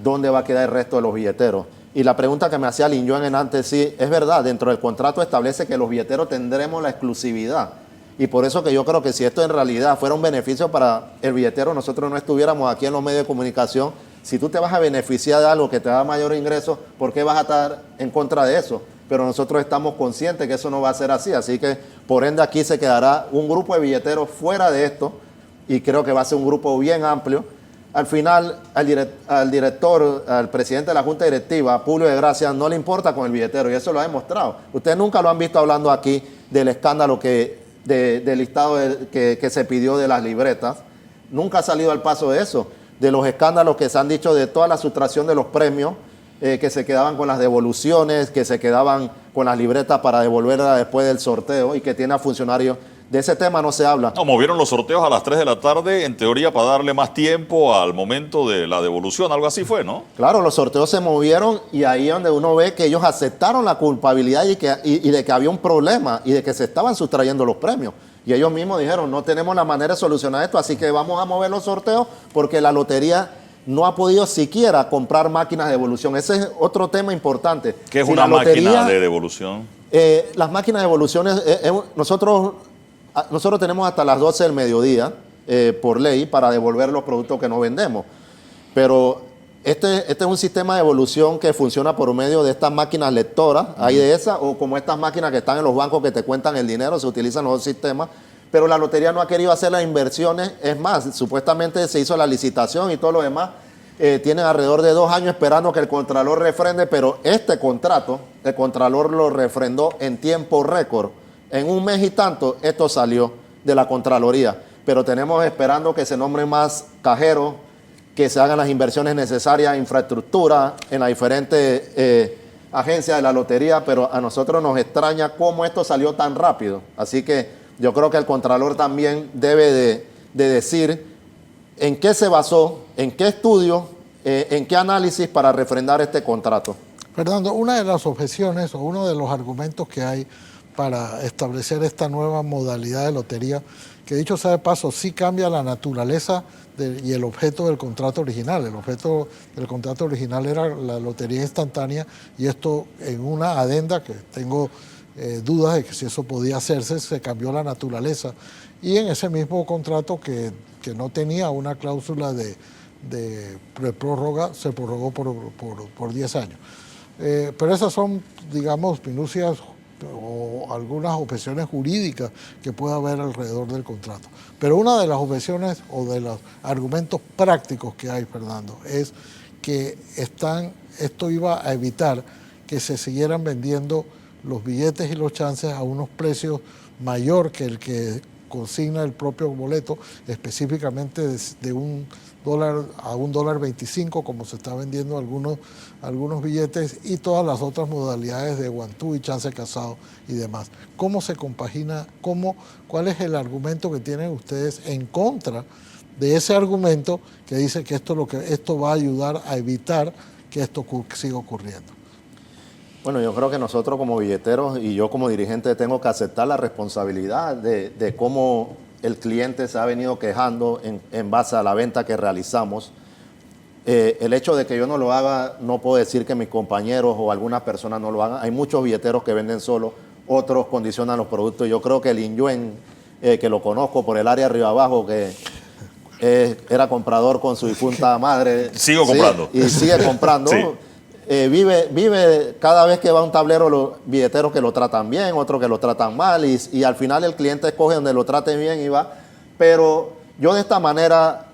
¿dónde va a quedar el resto de los billeteros? Y la pregunta que me hacía Lin Yuan en antes, sí, es verdad, dentro del contrato establece que los billeteros tendremos la exclusividad, y por eso que yo creo que si esto en realidad fuera un beneficio para el billetero, nosotros no estuviéramos aquí en los medios de comunicación. Si tú te vas a beneficiar de algo que te da mayor ingreso, ¿por qué vas a estar en contra de eso? Pero nosotros estamos conscientes que eso no va a ser así, así que por ende aquí se quedará un grupo de billeteros fuera de esto, y creo que va a ser un grupo bien amplio. Al final, al director, al presidente de la Junta Directiva, Publio de Gracia, no le importa con el billetero, y eso lo ha demostrado. Ustedes nunca lo han visto hablando aquí del escándalo del listado que se pidió de las libretas. Nunca ha salido al paso de eso, de los escándalos que se han dicho de toda la sustracción de los premios, que se quedaban con las devoluciones, que se quedaban con las libretas para devolverlas después del sorteo, y que tiene a funcionarios. De ese tema no se habla.
No, movieron los sorteos a las 3 de la tarde, en teoría para darle más tiempo al momento de la devolución, algo así fue, ¿no?
Claro, los sorteos se movieron, y ahí es donde uno ve que ellos aceptaron la culpabilidad y de que había un problema y de que se estaban sustrayendo los premios. Y ellos mismos dijeron, no tenemos la manera de solucionar esto, así que vamos a mover los sorteos porque la lotería no ha podido siquiera comprar máquinas de devolución. Ese es otro tema importante.
¿Qué es una máquina de devolución?
Las máquinas de devoluciones, nosotros tenemos hasta las 12 del mediodía, por ley, para devolver los productos que no vendemos. Pero Este es un sistema de evolución que funciona por medio de estas máquinas lectoras, hay de esas, o como estas máquinas que están en los bancos que te cuentan el dinero, se utilizan los dos sistemas, pero la lotería no ha querido hacer las inversiones, es más, supuestamente se hizo la licitación y todo lo demás, tienen alrededor de 2 años esperando que el Contralor refrende, pero este contrato, el Contralor lo refrendó en tiempo récord, en 1 mes y tanto, esto salió de la Contraloría, pero tenemos esperando que se nombren más cajeros, que se hagan las inversiones necesarias, infraestructura en las diferentes agencias de la lotería, pero a nosotros nos extraña cómo esto salió tan rápido. Así que yo creo que el Contralor también debe de decir en qué se basó, en qué estudio, en qué análisis para refrendar este contrato.
Fernando, una de las objeciones o uno de los argumentos que hay para establecer esta nueva modalidad de lotería, que dicho sea de paso, sí cambia la naturaleza y el objeto del contrato original. El objeto del contrato original era la lotería instantánea y esto en una adenda que tengo dudas de que si eso podía hacerse, se cambió la naturaleza. Y en ese mismo contrato que no tenía una cláusula de prórroga, se prorrogó por 10 años. Pero esas son, digamos, minucias o algunas objeciones jurídicas que pueda haber alrededor del contrato. Pero una de las objeciones o de los argumentos prácticos que hay, Fernando, es que esto iba a evitar que se siguieran vendiendo los billetes y los chances a unos precios mayor que el que consigna el propio boleto, específicamente de $1 a $1.25, como se está vendiendo algunos billetes, y todas las otras modalidades de guantú y chance casado y demás. ¿Cómo se compagina? ¿Cuál es el argumento que tienen ustedes en contra de ese argumento que dice que esto va a ayudar a evitar que esto siga ocurriendo?
Bueno, yo creo que nosotros como billeteros y yo como dirigente tengo que aceptar la responsabilidad de cómo el cliente se ha venido quejando en base a la venta que realizamos. El hecho de que yo no lo haga, no puedo decir que mis compañeros o algunas personas no lo hagan. Hay muchos billeteros que venden solo, otros condicionan los productos. Yo creo que el Inyuen, que lo conozco por el área arriba abajo, que era comprador con su difunta madre.
Sigo comprando.
Y sigue comprando.
Sí.
Vive cada vez que va a un tablero los billeteros que lo tratan bien, otros que lo tratan mal y al final el cliente escoge donde lo traten bien y va. Pero yo de esta manera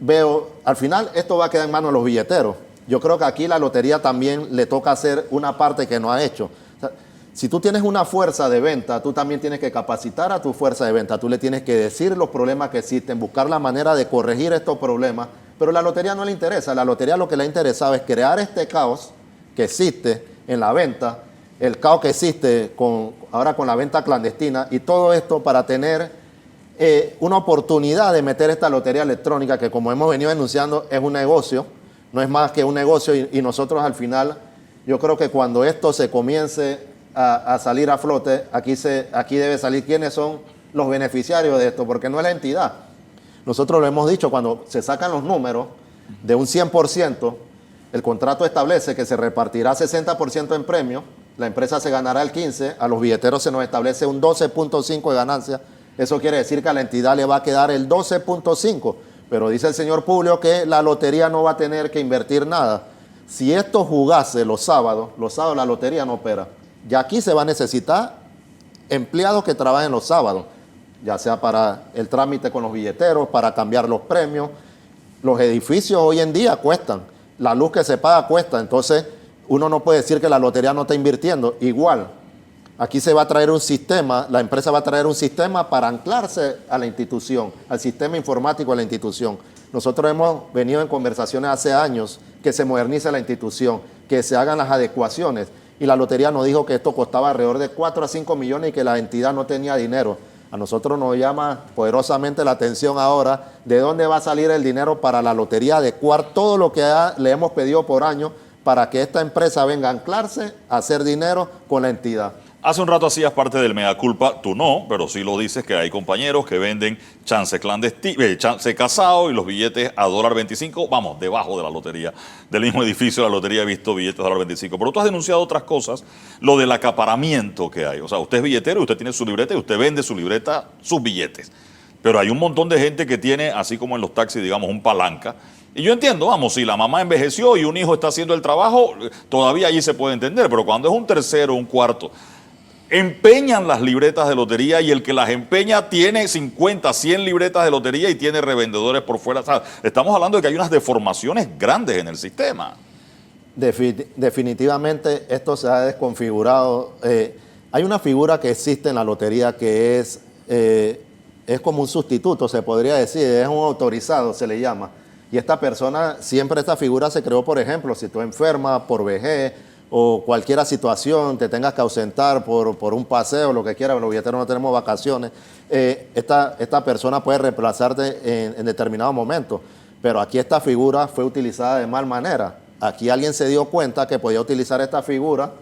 veo, al final esto va a quedar en manos de los billeteros. Yo creo que aquí la lotería también le toca hacer una parte que no ha hecho. O sea, si tú tienes una fuerza de venta, tú también tienes que capacitar a tu fuerza de venta. Tú le tienes que decir los problemas que existen, buscar la manera de corregir estos problemas. Pero la lotería no le interesa. La lotería lo que le ha interesado es crear este caos que existe en la venta, el caos que existe ahora con la venta clandestina y todo esto para tener una oportunidad de meter esta lotería electrónica que, como hemos venido denunciando, es un negocio, no es más que un negocio y nosotros al final, yo creo que cuando esto se comience a salir a flote, aquí debe salir quiénes son los beneficiarios de esto, porque no es la entidad. Nosotros lo hemos dicho, cuando se sacan los números de un 100%, el contrato establece que se repartirá 60% en premios, la empresa se ganará el 15%, a los billeteros se nos establece un 12.5% de ganancia. Eso quiere decir que a la entidad le va a quedar el 12.5%, pero dice el señor Publio que la lotería no va a tener que invertir nada. Si esto jugase los sábados la lotería no opera. Ya aquí se va a necesitar empleados que trabajen los sábados, ya sea para el trámite con los billeteros, para cambiar los premios. Los edificios hoy en día cuestan. La luz que se paga cuesta, entonces uno no puede decir que la lotería no está invirtiendo. Igual, aquí se va a traer un sistema, la empresa va a traer un sistema para anclarse a la institución, al sistema informático de la institución. Nosotros hemos venido en conversaciones hace años que se modernice la institución, que se hagan las adecuaciones. Y la lotería nos dijo que esto costaba alrededor de 4 a 5 millones y que la entidad no tenía dinero. A nosotros nos llama poderosamente la atención ahora de dónde va a salir el dinero para la lotería, adecuar todo lo que le hemos pedido por año para que esta empresa venga a anclarse, a hacer dinero con la entidad.
Hace un rato hacías parte del mea culpa, tú no, pero sí lo dices que hay compañeros que venden chance clandestino, chance casado y los billetes a $1.25, vamos, debajo de la lotería, del mismo edificio de la lotería he visto billetes a $1.25. Pero tú has denunciado otras cosas, lo del acaparamiento que hay. O sea, usted es billetero y usted tiene su libreta y usted vende su libreta, sus billetes. Pero hay un montón de gente que tiene, así como en los taxis, digamos, un palanca. Y yo entiendo, vamos, si la mamá envejeció y un hijo está haciendo el trabajo, todavía allí se puede entender. Pero cuando es un tercero, un cuarto, empeñan las libretas de lotería y el que las empeña tiene 50, 100 libretas de lotería y tiene revendedores por fuera. O sea, estamos hablando de que hay unas deformaciones grandes en el sistema.
Definitivamente esto se ha desconfigurado. Hay una figura que existe en la lotería que es como un sustituto, se podría decir, es un autorizado, se le llama. Y esta persona, siempre esta figura se creó, por ejemplo, si tú enfermas por vejez o cualquier situación, te tengas que ausentar por un paseo, lo que quieras, los billeteros no tenemos vacaciones, esta persona puede reemplazarte en determinado momento. Pero aquí esta figura fue utilizada de mal manera. Aquí alguien se dio cuenta que podía utilizar esta figura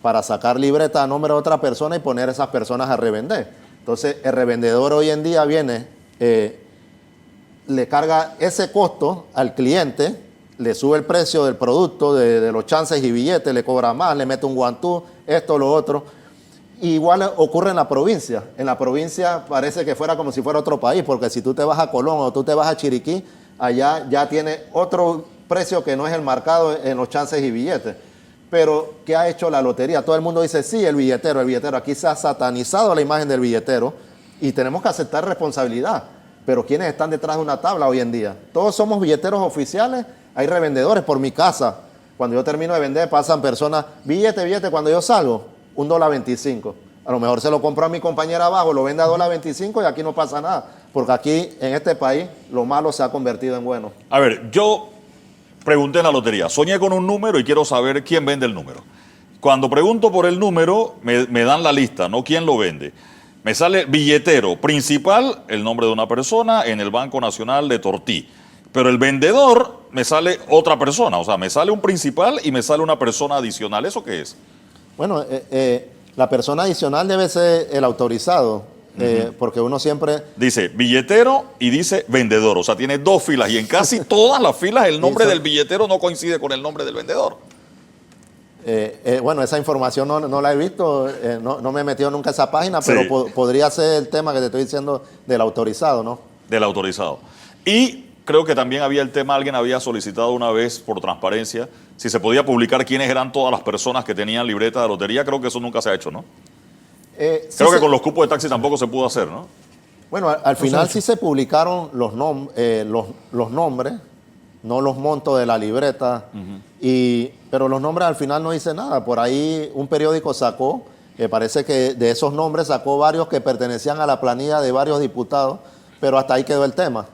para sacar libreta a nombre de otra persona y poner a esas personas a revender. Entonces, el revendedor hoy en día viene, le carga ese costo al cliente, le sube el precio del producto, de los chances y billetes, le cobra más, le mete un guantú, esto, lo otro. Igual ocurre en la provincia. En la provincia parece que fuera como si fuera otro país, porque si tú te vas a Colón o tú te vas a Chiriquí, allá ya tiene otro precio que no es el marcado en los chances y billetes. Pero, ¿qué ha hecho la lotería? Todo el mundo dice, sí, el billetero. Aquí se ha satanizado la imagen del billetero y tenemos que aceptar responsabilidad. Pero ¿quiénes están detrás de una tabla hoy en día? Todos somos billeteros oficiales, hay revendedores. Por mi casa, cuando yo termino de vender, pasan personas, billete, cuando yo salgo, $1.25. A lo mejor se lo compro a mi compañera abajo, lo vende a $1.25 y aquí no pasa nada. Porque aquí, en este país, lo malo se ha convertido en bueno.
A ver, yo pregunté en la lotería, soñé con un número y quiero saber quién vende el número. Cuando pregunto por el número, me dan la lista, no quién lo vende. Me sale billetero, principal, el nombre de una persona en el Banco Nacional de Tortí. Pero el vendedor me sale otra persona, o sea, me sale un principal y me sale una persona adicional. ¿Eso qué es?
Bueno, la persona adicional debe ser el autorizado, porque uno siempre...
Dice billetero y dice vendedor, o sea, tiene dos filas y en casi todas las filas el nombre del billetero no coincide con el nombre del vendedor.
Bueno, esa información no la he visto, no me he metido nunca a esa página,
Sí.
pero podría ser el tema que te estoy diciendo del autorizado, ¿no?
Del autorizado. Y creo que también había el tema, alguien había solicitado una vez por transparencia, si se podía publicar quiénes eran todas las personas que tenían libreta de lotería. Creo que eso nunca se ha hecho, ¿no? Creo que con los cupos de taxi tampoco se pudo hacer, ¿no?
Bueno, al final sí se publicaron los nombres, no los montos de la libreta, pero los nombres al final no dice nada. Por ahí un periódico sacó, parece que de esos nombres sacó varios que pertenecían a la planilla de varios diputados, pero hasta ahí quedó el tema.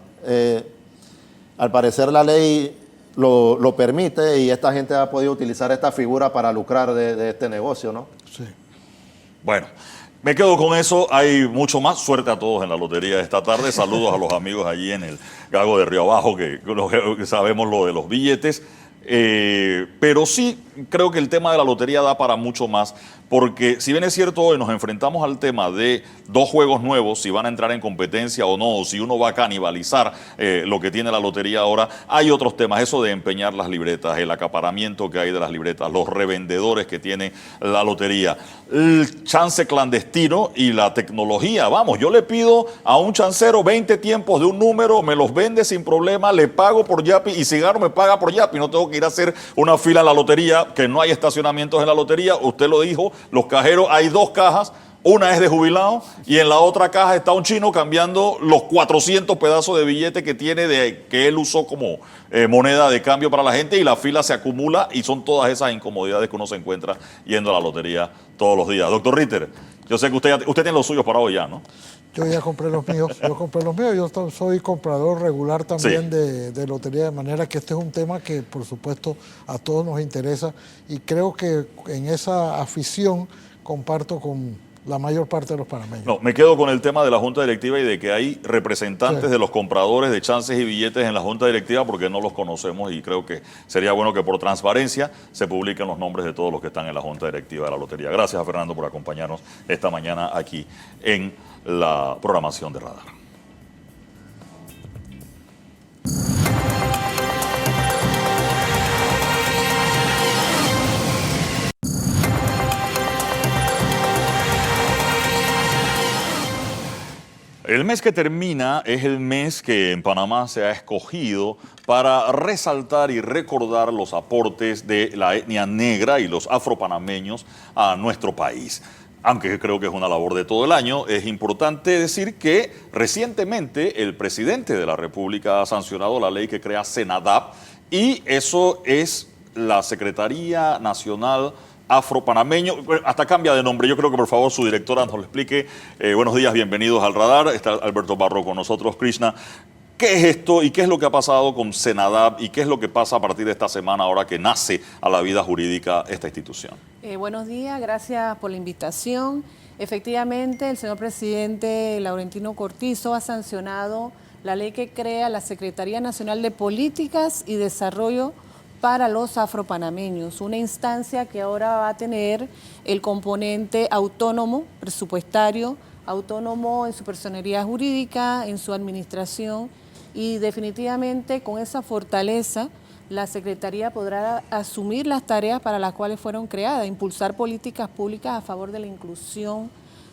Al parecer la ley lo permite y esta gente ha podido utilizar esta figura para lucrar de este negocio, ¿no?
Sí.
Bueno, me quedo con eso. Hay mucho más. Suerte a todos en la lotería de esta tarde. Saludos a los amigos allí en el Gago de Río Abajo, que sabemos lo de los billetes. Pero sí creo que el tema de la lotería da para mucho más, porque si bien es cierto, hoy nos enfrentamos al tema de dos juegos nuevos, si van a entrar en competencia o no, o si uno va a canibalizar lo que tiene la lotería ahora. Hay otros temas, eso de empeñar las libretas, el acaparamiento que hay de las libretas, los revendedores que tiene la lotería, el chance clandestino y la tecnología. Vamos, yo le pido a un chancero 20 tiempos de un número, me los vende sin problema, le pago por Yapi y Cigarro me paga por Yapi, no tengo que ir a hacer una fila en la lotería, que no hay estacionamientos en la lotería. Usted lo dijo, los cajeros, hay dos cajas, una es de jubilado y en la otra caja está un chino cambiando los 400 pedazos de billete que tiene, que él usó como moneda de cambio para la gente, y la fila se acumula y son todas esas incomodidades que uno se encuentra yendo a la lotería todos los días. Doctor Ritter, yo sé que usted tiene los suyos para hoy ya, ¿no?
Yo ya compré los míos, yo soy comprador regular también
Sí.
de lotería, de manera que este es un tema que por supuesto a todos nos interesa y creo que en esa afición comparto con la mayor parte de los panameños.
No, me quedo con el tema de la Junta Directiva y de que hay representantes
Sí.
de los compradores de chances y billetes en la Junta Directiva, porque no los conocemos, y creo que sería bueno que por transparencia se publiquen los nombres de todos los que están en la Junta Directiva de la Lotería. Gracias a Fernando por acompañarnos esta mañana aquí en la programación de Radar. El mes que termina es el mes que en Panamá se ha escogido para resaltar y recordar los aportes de la etnia negra y los afropanameños a nuestro país. Aunque creo que es una labor de todo el año, es importante decir que recientemente el presidente de la República ha sancionado la ley que crea Senadap, y eso es la Secretaría Nacional Afropanameño, hasta cambia de nombre. Yo creo que por favor su directora nos lo explique. Buenos días, bienvenidos al Radar. Está Alberto Barro con nosotros. Krishna, ¿qué es esto y qué es lo que ha pasado con Senadap y qué es lo que pasa a partir de esta semana ahora que nace a la vida jurídica esta institución?
Buenos días, gracias por la invitación. Efectivamente, el señor presidente Laurentino Cortizo ha sancionado la ley que crea la Secretaría Nacional de Políticas y Desarrollo para los afropanameños, una instancia que ahora va a tener el componente autónomo, presupuestario, autónomo en su personería jurídica, en su administración, y definitivamente con esa fortaleza la Secretaría podrá asumir las tareas para las cuales fueron creadas, impulsar políticas públicas a favor de la inclusión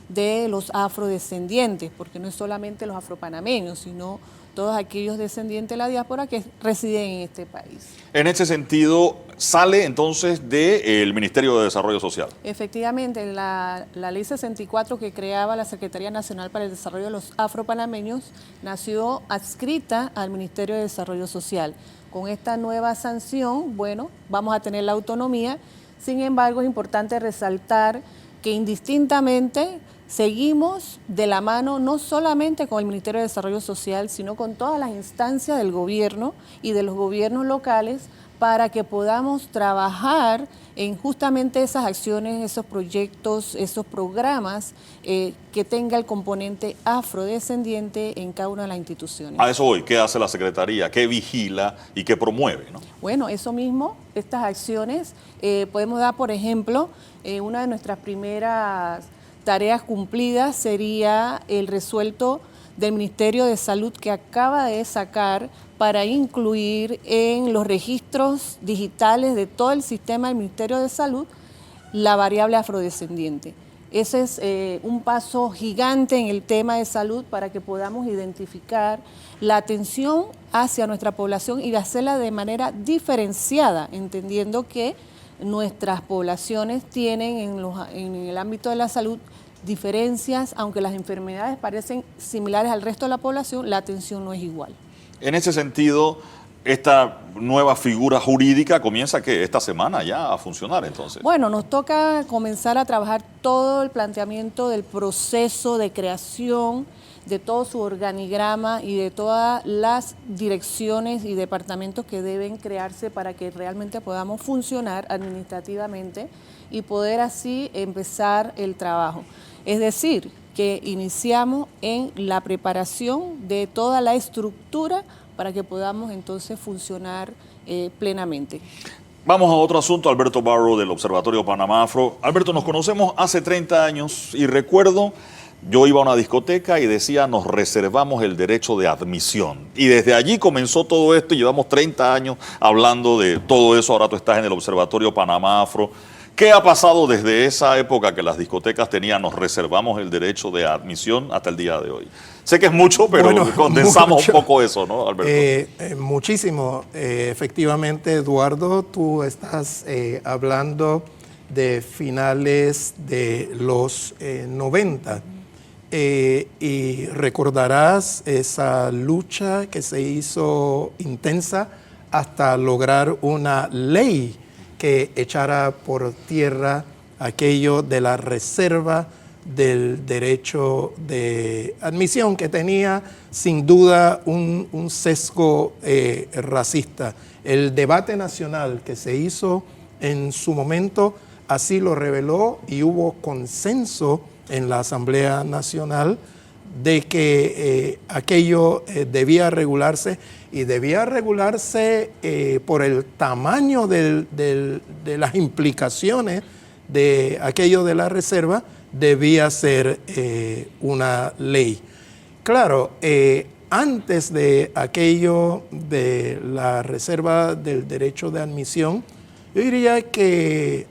de los afrodescendientes, porque no es solamente los afropanameños, sino todos aquellos descendientes de la diáspora que residen en este país. En ese sentido, sale entonces del Ministerio de Desarrollo Social. Efectivamente, la ley 64 que creaba la Secretaría Nacional para el Desarrollo de los Afropanameños nació adscrita al Ministerio de Desarrollo Social. Con esta nueva sanción, bueno, vamos a tener la autonomía. Sin embargo, es importante resaltar que indistintamente seguimos de la mano no solamente con el Ministerio de Desarrollo Social, sino con todas las instancias del gobierno y de los gobiernos locales para que podamos trabajar en justamente esas acciones, esos proyectos, esos programas que tenga el componente afrodescendiente en cada una de las instituciones. A eso voy, ¿qué hace la Secretaría? ¿Qué vigila y qué promueve, ¿no? Bueno, eso mismo, estas acciones, podemos dar, por ejemplo, una de nuestras primeras tareas cumplidas sería el resuelto del Ministerio de Salud que acaba de sacar para incluir en los registros digitales de todo el sistema del Ministerio de Salud la variable afrodescendiente. Ese es un paso gigante en el tema de salud para que podamos identificar la atención hacia nuestra población y hacerla de manera diferenciada, entendiendo que nuestras poblaciones tienen en el ámbito de la salud diferencias, aunque las enfermedades parecen similares al resto de la población, la atención no es igual. En ese sentido, esta nueva figura jurídica comienza que esta semana ya a funcionar entonces. Bueno, nos toca comenzar a trabajar todo el planteamiento del proceso de creación, de todo su organigrama y de todas las direcciones y departamentos que deben crearse para que realmente podamos funcionar administrativamente y poder así empezar el trabajo. Es decir, que iniciamos en la preparación de toda la estructura para que podamos entonces funcionar plenamente. Vamos a otro asunto, Alberto Barro del Observatorio Panamá Afro. Alberto, nos conocemos hace 30 años y recuerdo, yo iba a una discoteca y decía, nos reservamos el derecho de admisión. Y desde allí comenzó todo esto y llevamos 30 años hablando de todo eso. Ahora tú estás en el Observatorio Panamá Afro. ¿Qué ha pasado desde esa época que las discotecas tenían, nos reservamos el derecho de admisión hasta el día de hoy? Sé que es mucho, pero bueno, condensamos mucho. Un poco eso, ¿no, Alberto?
Muchísimo. Efectivamente, Eduardo, tú estás hablando de finales de los 90. Y recordarás esa lucha que se hizo intensa hasta lograr una ley que echara por tierra aquello de la reserva del derecho de admisión, que tenía sin duda un sesgo racista. El debate nacional que se hizo en su momento así lo reveló y hubo consenso en la Asamblea Nacional de que aquello debía regularse y debía regularse por el tamaño de las implicaciones de aquello de la reserva, debía ser una ley. Claro, antes de aquello de la reserva del derecho de admisión, yo diría que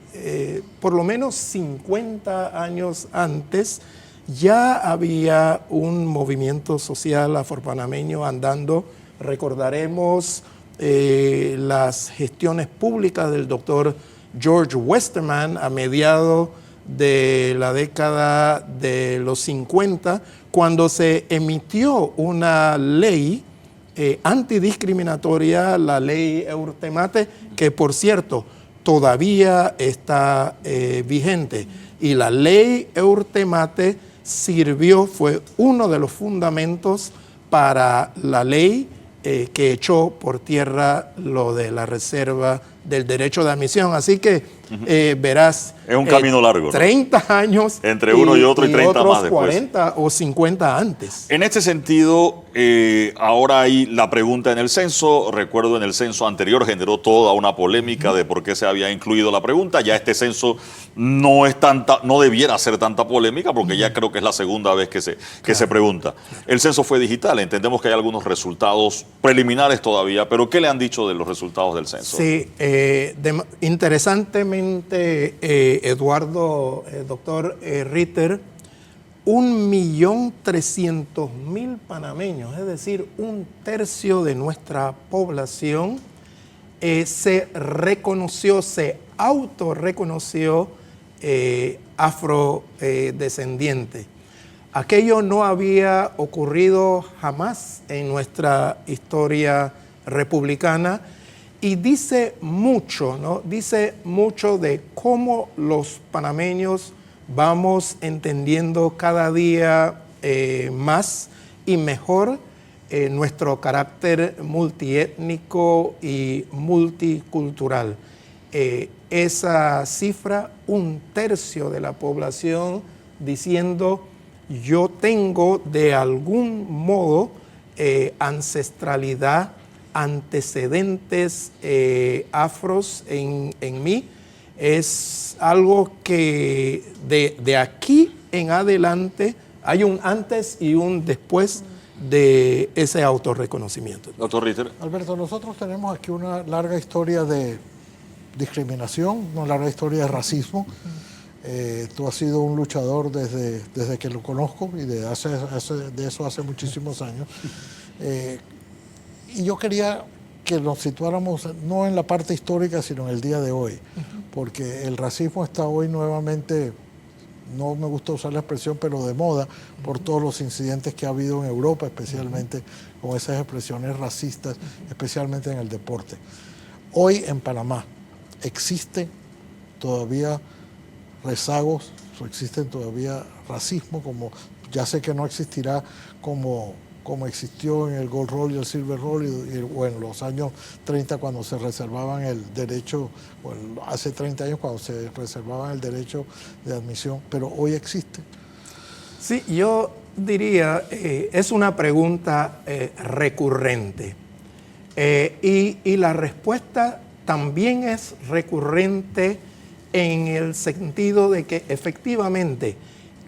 por lo menos 50 años antes ya había un movimiento social afropanameño andando. Recordaremos las gestiones públicas del doctor George Westerman a mediados de la década de los 50, cuando se emitió una ley antidiscriminatoria, la ley Eurtemate, que por cierto todavía está vigente. Y la ley Eurtemate fue uno de los fundamentos para la ley que echó por tierra lo de la reserva del derecho de admisión. Así que verás...
Es un camino largo, ¿no?
30 años...
Entre uno y otro y 30
otros
más después.
40 o 50 antes.
En este sentido, ahora hay la pregunta en el censo. Recuerdo en el censo anterior generó toda una polémica de por qué se había incluido la pregunta. Ya este censo no debiera ser tanta polémica porque ya creo que es la segunda vez que se pregunta. El censo fue digital. Entendemos que hay algunos resultados preliminares todavía, pero ¿qué le han dicho de los resultados del censo?
Sí, interesantemente, Eduardo, doctor Ritter, 1.300.000 panameños, es decir, un tercio de nuestra población, se autorreconoció afrodescendiente. Aquello no había ocurrido jamás en nuestra historia republicana y dice mucho, ¿no? Dice mucho de cómo los panameños vamos entendiendo cada día más y mejor nuestro carácter multiétnico y multicultural. Esa cifra, un tercio de la población diciendo: yo tengo de algún modo ancestralidad, antecedentes afros en mí, es algo que de aquí en adelante hay un antes y un después de ese autorreconocimiento.
Doctor Ritter.
Alberto, nosotros tenemos aquí una larga historia de discriminación, una larga historia de racismo. Tú has sido un luchador desde que lo conozco y de eso hace muchísimos años. Y yo quería que nos situáramos no en la parte histórica, sino en el día de hoy, porque el racismo está hoy nuevamente, no me gusta usar la expresión, pero de moda, por todos los incidentes que ha habido en Europa, especialmente con esas expresiones racistas, especialmente en el deporte. Hoy en Panamá existen todavía rezagos, existen todavía racismo, como ya sé que no existirá como existió en el Gold Roll y el Silver Roll o en los años 30 cuando se reservaban el derecho, o hace 30 años cuando se reservaban el derecho de admisión, pero hoy existe.
Sí, yo diría, es una pregunta recurrente y la respuesta también es recurrente en el sentido de que efectivamente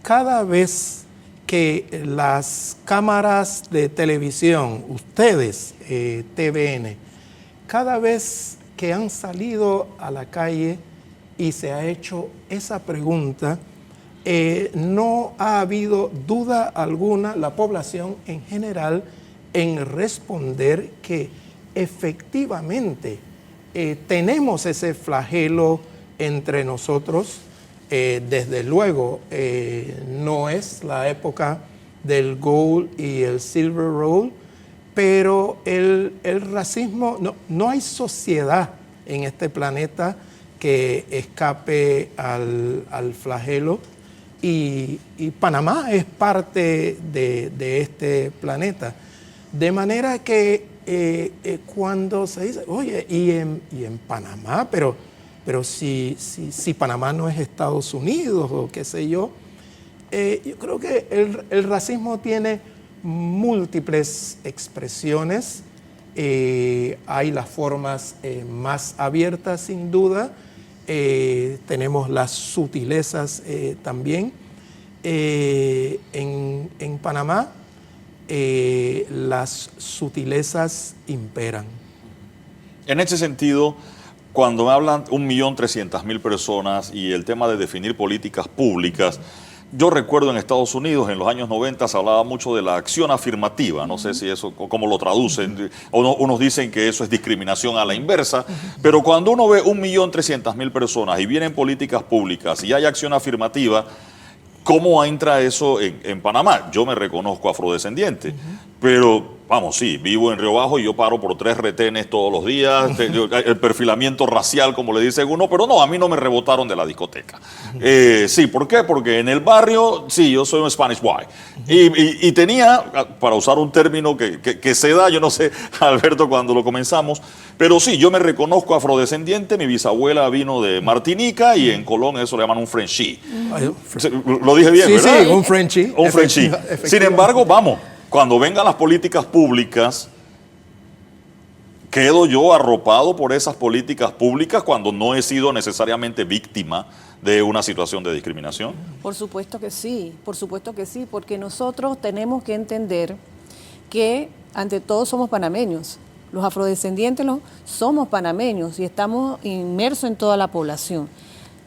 cada vez que las cámaras de televisión, ustedes, TVN, cada vez que han salido a la calle y se ha hecho esa pregunta, no ha habido duda alguna, la población en general, en responder que efectivamente tenemos ese flagelo entre nosotros. Desde luego, no es la época del Gold y el Silver Roll, pero el racismo, no hay sociedad en este planeta que escape al flagelo y Panamá es parte de este planeta. De manera que cuando se dice, oye, y en Panamá, pero si Panamá no es Estados Unidos o qué sé yo creo que el racismo tiene múltiples expresiones. Hay las formas más abiertas, sin duda. Tenemos las sutilezas también. En Panamá las sutilezas imperan.
En ese sentido, cuando me hablan 1.300.000 personas y el tema de definir políticas públicas, Yo recuerdo en Estados Unidos, en los años 90, se hablaba mucho de la acción afirmativa. No sé si eso, cómo lo traducen. Unos dicen que eso es discriminación a la inversa. Pero cuando uno ve 1.300.000 personas y vienen políticas públicas y hay acción afirmativa, ¿cómo entra eso en Panamá? Yo me reconozco afrodescendiente, pero vamos, sí, vivo en Río Bajo y yo paro por 3 retenes todos los días, el perfilamiento racial, como le dice uno, pero no, a mí no me rebotaron de la discoteca. Sí, ¿por qué? Porque en el barrio, sí, yo soy un Spanish boy. Y tenía, para usar un término que se da, yo no sé, Alberto, cuando lo comenzamos, pero sí, yo me reconozco afrodescendiente, mi bisabuela vino de Martinica y en Colón eso le llaman un Frenchie. Lo dije bien,
Sí,
¿verdad?
sí, un Frenchie.
Un Frenchie. Sin embargo, vamos, cuando vengan las políticas públicas, ¿quedo yo arropado por esas políticas públicas cuando no he sido necesariamente víctima de una situación de discriminación?
Por supuesto que sí, porque nosotros tenemos que entender que ante todo somos panameños. Los afrodescendientes somos panameños y estamos inmersos en toda la población.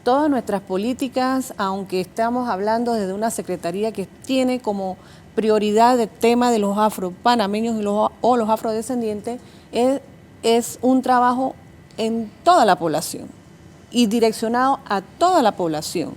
Todas nuestras políticas, aunque estamos hablando desde una secretaría que tiene como prioridad el tema de los afropanameños o los afrodescendientes, es un trabajo en toda la población y direccionado a toda la población,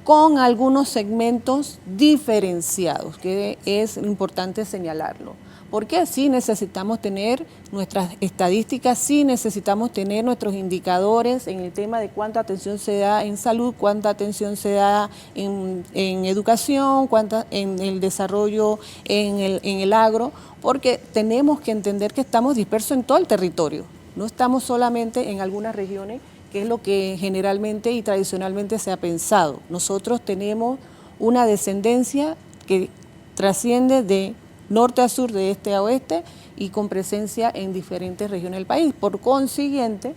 con algunos segmentos diferenciados, que es importante señalarlo. Porque sí necesitamos tener nuestras estadísticas, sí necesitamos tener nuestros indicadores en el tema de cuánta atención se da en salud, cuánta atención se da en educación, cuánta en el desarrollo en el agro, porque tenemos que entender que estamos dispersos en todo el territorio, no estamos solamente en algunas regiones, que es lo que generalmente y tradicionalmente se ha pensado. Nosotros tenemos una descendencia que trasciende de norte a sur, de este a oeste, y con presencia en diferentes regiones del país. Por consiguiente,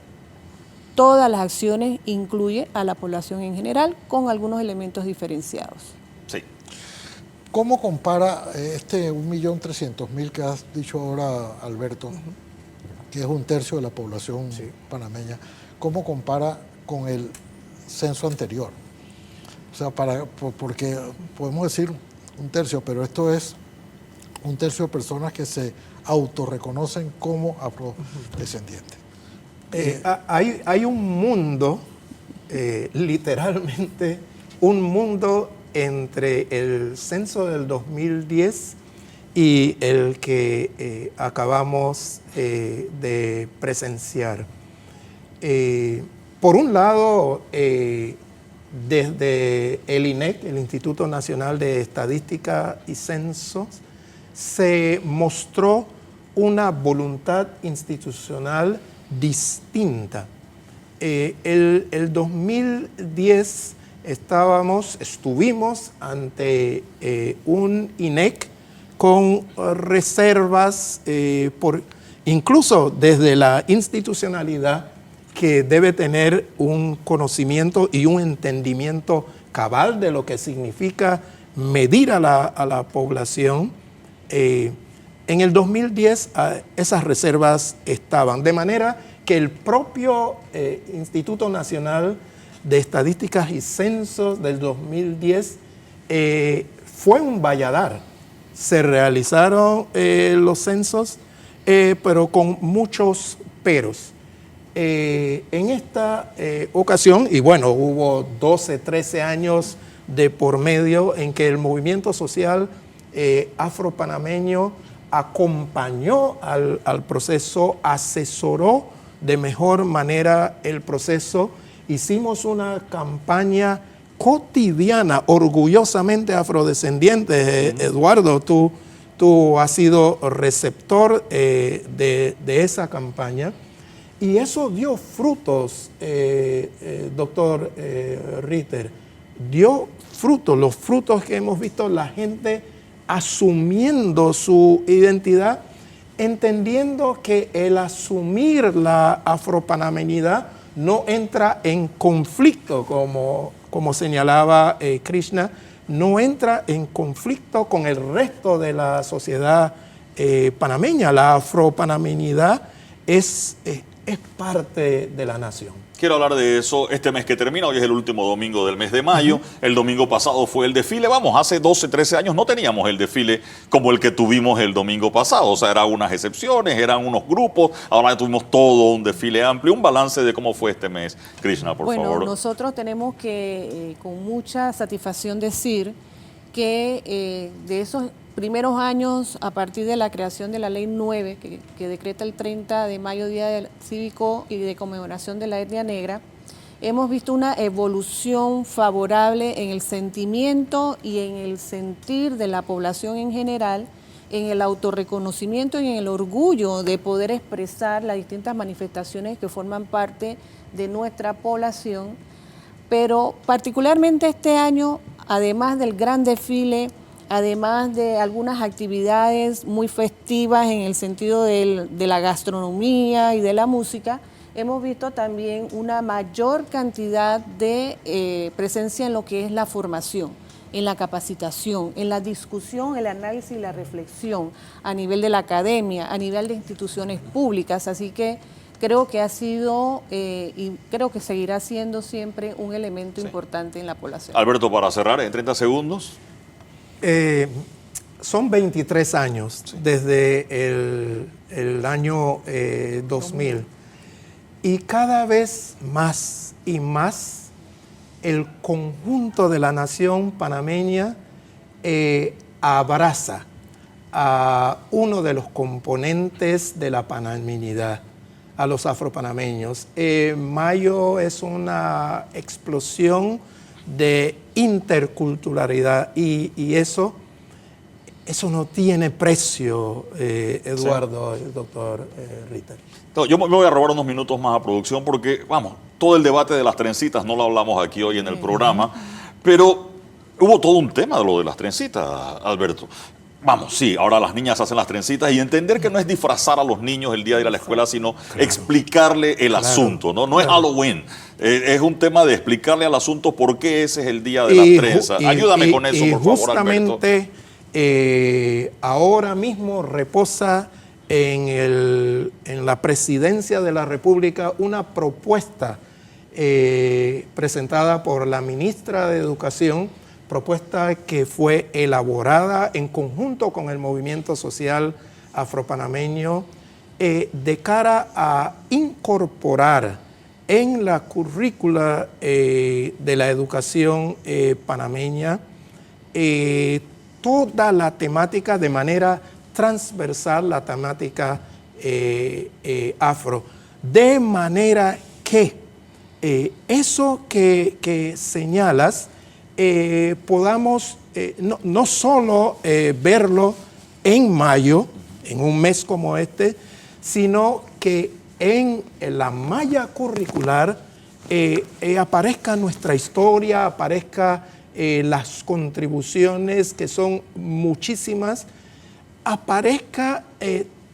todas las acciones incluyen a la población en general, con algunos elementos diferenciados.
Sí.
¿Cómo compara este 1.300.000 que has dicho ahora, Alberto, que es un tercio de la población panameña, cómo compara con el censo anterior? O sea, porque podemos decir un tercio, pero esto es un tercio de personas que se autorreconocen como afrodescendientes.
Hay un mundo, literalmente, un mundo entre el censo del 2010 y el que acabamos de presenciar. Por un lado, desde el INEC, el Instituto Nacional de Estadística y Censos, se mostró una voluntad institucional distinta. El 2010 estuvimos ante un INEC con reservas, incluso desde la institucionalidad, que debe tener un conocimiento y un entendimiento cabal de lo que significa medir a la población. En el 2010 esas reservas estaban, de manera que el propio Instituto Nacional de Estadísticas y Censos del 2010 fue un valladar. Se realizaron los censos, pero con muchos peros. En esta ocasión, y bueno, hubo 12, 13 años de por medio en que el movimiento social afropanameño acompañó al proceso, asesoró de mejor manera el proceso. Hicimos una campaña cotidiana, orgullosamente afrodescendiente. Eduardo, tú has sido receptor de esa campaña. Y eso dio frutos, doctor Ritter, dio frutos, los frutos que hemos visto, la gente asumiendo su identidad, entendiendo que el asumir la afropanameñidad no entra en conflicto, como señalaba Krishna, no entra en conflicto con el resto de la sociedad panameña. La afropanameñidad es parte de la nación.
Quiero hablar de eso este mes que termina. Hoy es el último domingo del mes de mayo. El domingo pasado fue el desfile. Vamos, hace 12, 13 años no teníamos el desfile como el que tuvimos el domingo pasado. O sea, eran unas excepciones, eran unos grupos. Ahora tuvimos todo un desfile amplio. Un balance de cómo fue este mes. Krishna, por favor.
Bueno, nosotros tenemos que con mucha satisfacción decir que de esos primeros años, a partir de la creación de la Ley 9, que decreta el 30 de mayo, Día del Cívico y de Conmemoración de la Etnia Negra, hemos visto una evolución favorable en el sentimiento y en el sentir de la población en general, en el autorreconocimiento y en el orgullo de poder expresar las distintas manifestaciones que forman parte de nuestra población. Pero particularmente este año, además del gran desfile, además de algunas actividades muy festivas en el sentido de la gastronomía y de la música, hemos visto también una mayor cantidad de presencia en lo que es la formación, en la capacitación, en la discusión, el análisis y la reflexión a nivel de la academia, a nivel de instituciones públicas. Así que creo que ha sido y creo que seguirá siendo siempre un elemento importante en la población.
Alberto, para cerrar en 30 segundos.
Son 23 años desde el año 2000 y cada vez más y más el conjunto de la nación panameña abraza a uno de los componentes de la panameñidad, a los afropanameños. Mayo es una explosión de interculturalidad y eso no tiene precio, Eduardo, sí. Doctor Ritter.
Yo me voy a robar unos minutos más a producción porque, vamos, todo el debate de las trencitas no lo hablamos aquí hoy en el programa, pero hubo todo un tema de lo de las trencitas, Alberto. Vamos, sí, ahora las niñas hacen las trencitas y entender que no es disfrazar a los niños el día de ir a la escuela, sino explicarle el asunto, ¿no? No es Halloween, es un tema de explicarle al asunto por qué ese es el día de las trenzas. Ayúdame con eso, por favor, Alberto.
Justamente ahora mismo reposa en la Presidencia de la República una propuesta presentada por la ministra de Educación, propuesta que fue elaborada en conjunto con el movimiento social afropanameño de cara a incorporar en la currícula de la educación panameña toda la temática de manera transversal, la temática afro, de manera que eso que señalas podamos no solo verlo en mayo, en un mes como este, sino que en la malla curricular aparezca nuestra historia, aparezca las contribuciones, que son muchísimas, aparezca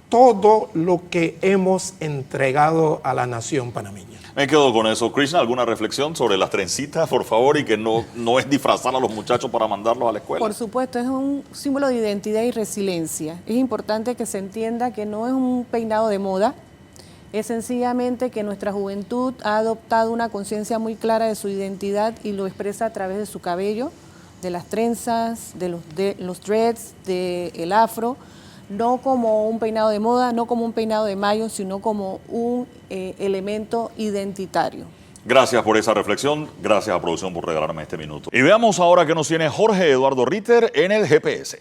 todo lo que hemos entregado a la nación panameña.
Me quedo con eso. Krishna, ¿alguna reflexión sobre las trencitas, por favor? Y que no es disfrazar a los muchachos para mandarlos a la escuela.
Por supuesto, es un símbolo de identidad y resiliencia. Es importante que se entienda que no es un peinado de moda, es sencillamente que nuestra juventud ha adoptado una conciencia muy clara de su identidad y lo expresa a través de su cabello, de las trenzas, de los dreads, del afro, no como un peinado de moda, no como un peinado de mayo, sino como un elemento identitario.
Gracias por esa reflexión, gracias a producción por regalarme este minuto. Y veamos ahora qué nos tiene Jorge Eduardo Ritter en el GPS.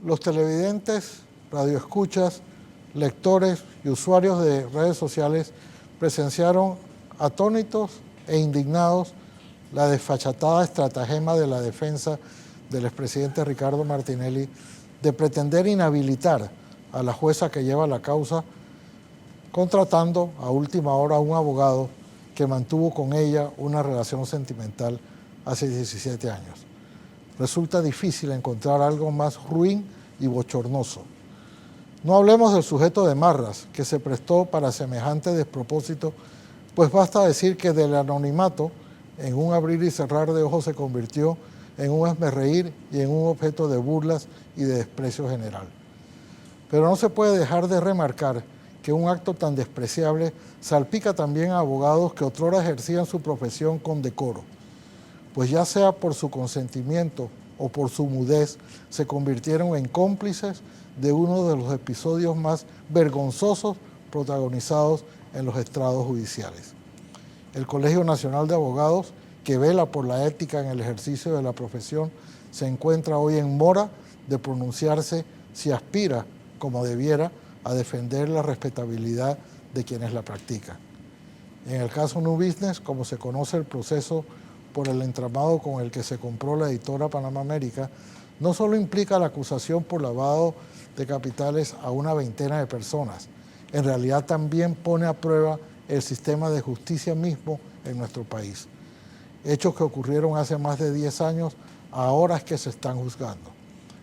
Los televidentes, radioescuchas, lectores y usuarios de redes sociales presenciaron atónitos e indignados la desfachatada estratagema de la defensa del expresidente Ricardo Martinelli de pretender inhabilitar a la jueza que lleva la causa, contratando a última hora a un abogado que mantuvo con ella una relación sentimental hace 17 años. Resulta difícil encontrar algo más ruin y bochornoso. No hablemos del sujeto de Marras, que se prestó para semejante despropósito, pues basta decir que del anonimato, en un abrir y cerrar de ojos se convirtió en un hazmerreír y en un objeto de burlas y de desprecio general. Pero no se puede dejar de remarcar que un acto tan despreciable salpica también a abogados que otrora ejercían su profesión con decoro, pues ya sea por su consentimiento o por su mudez, se convirtieron en cómplices de uno de los episodios más vergonzosos protagonizados en los estrados judiciales. El Colegio Nacional de Abogados, que vela por la ética en el ejercicio de la profesión, se encuentra hoy en mora de pronunciarse si aspira, como debiera, a defender la respetabilidad de quienes la practican. En el caso New Business, como se conoce el proceso por el entramado con el que se compró la editora Panamá América, no solo implica la acusación por lavado de capitales a una veintena de personas, en realidad también pone a prueba el sistema de justicia mismo en nuestro país. Hechos que ocurrieron hace más de 10 años, ahora es que se están juzgando.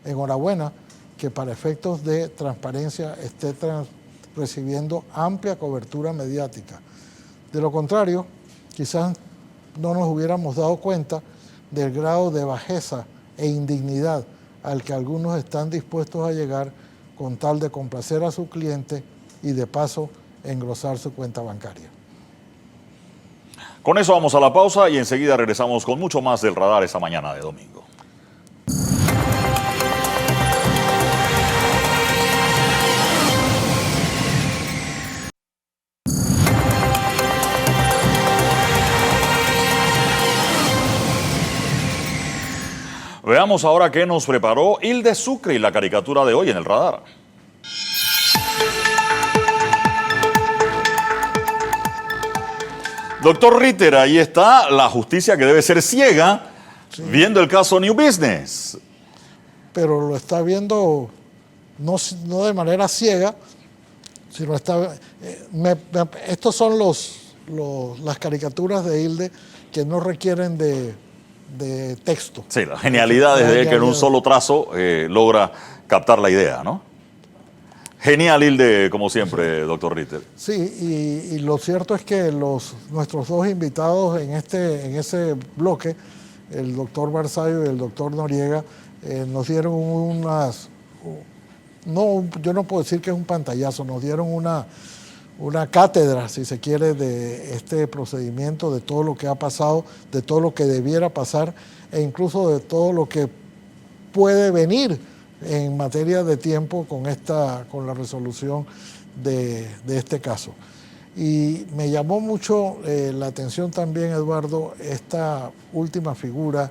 Enhorabuena que para efectos de transparencia esté recibiendo amplia cobertura mediática. De lo contrario, quizás no nos hubiéramos dado cuenta del grado de bajeza e indignidad al que algunos están dispuestos a llegar con tal de complacer a su cliente y de paso engrosar su cuenta bancaria.
Con eso vamos a la pausa y enseguida regresamos con mucho más del radar esta mañana de domingo. Veamos ahora qué nos preparó Hilde Sucre y la caricatura de hoy en el radar. Doctor Ritter, ahí está la justicia que debe ser ciega, sí, viendo el caso New Business.
Pero lo está viendo no de manera ciega, sino está... estos son las caricaturas de Hilde que no requieren de texto.
Sí, la genialidad es de que en un solo trazo logra captar la idea, ¿no? Genial, Hilde, como siempre, doctor Ritter.
Sí, y lo cierto es que nuestros dos invitados en ese bloque, el doctor Barzallo y el doctor Noriega, nos dieron yo no puedo decir que es un pantallazo, nos dieron una cátedra, si se quiere, de este procedimiento, de todo lo que ha pasado, de todo lo que debiera pasar e incluso de todo lo que puede venir en materia de tiempo con la resolución de este caso. Y me llamó mucho la atención también, Eduardo, esta última figura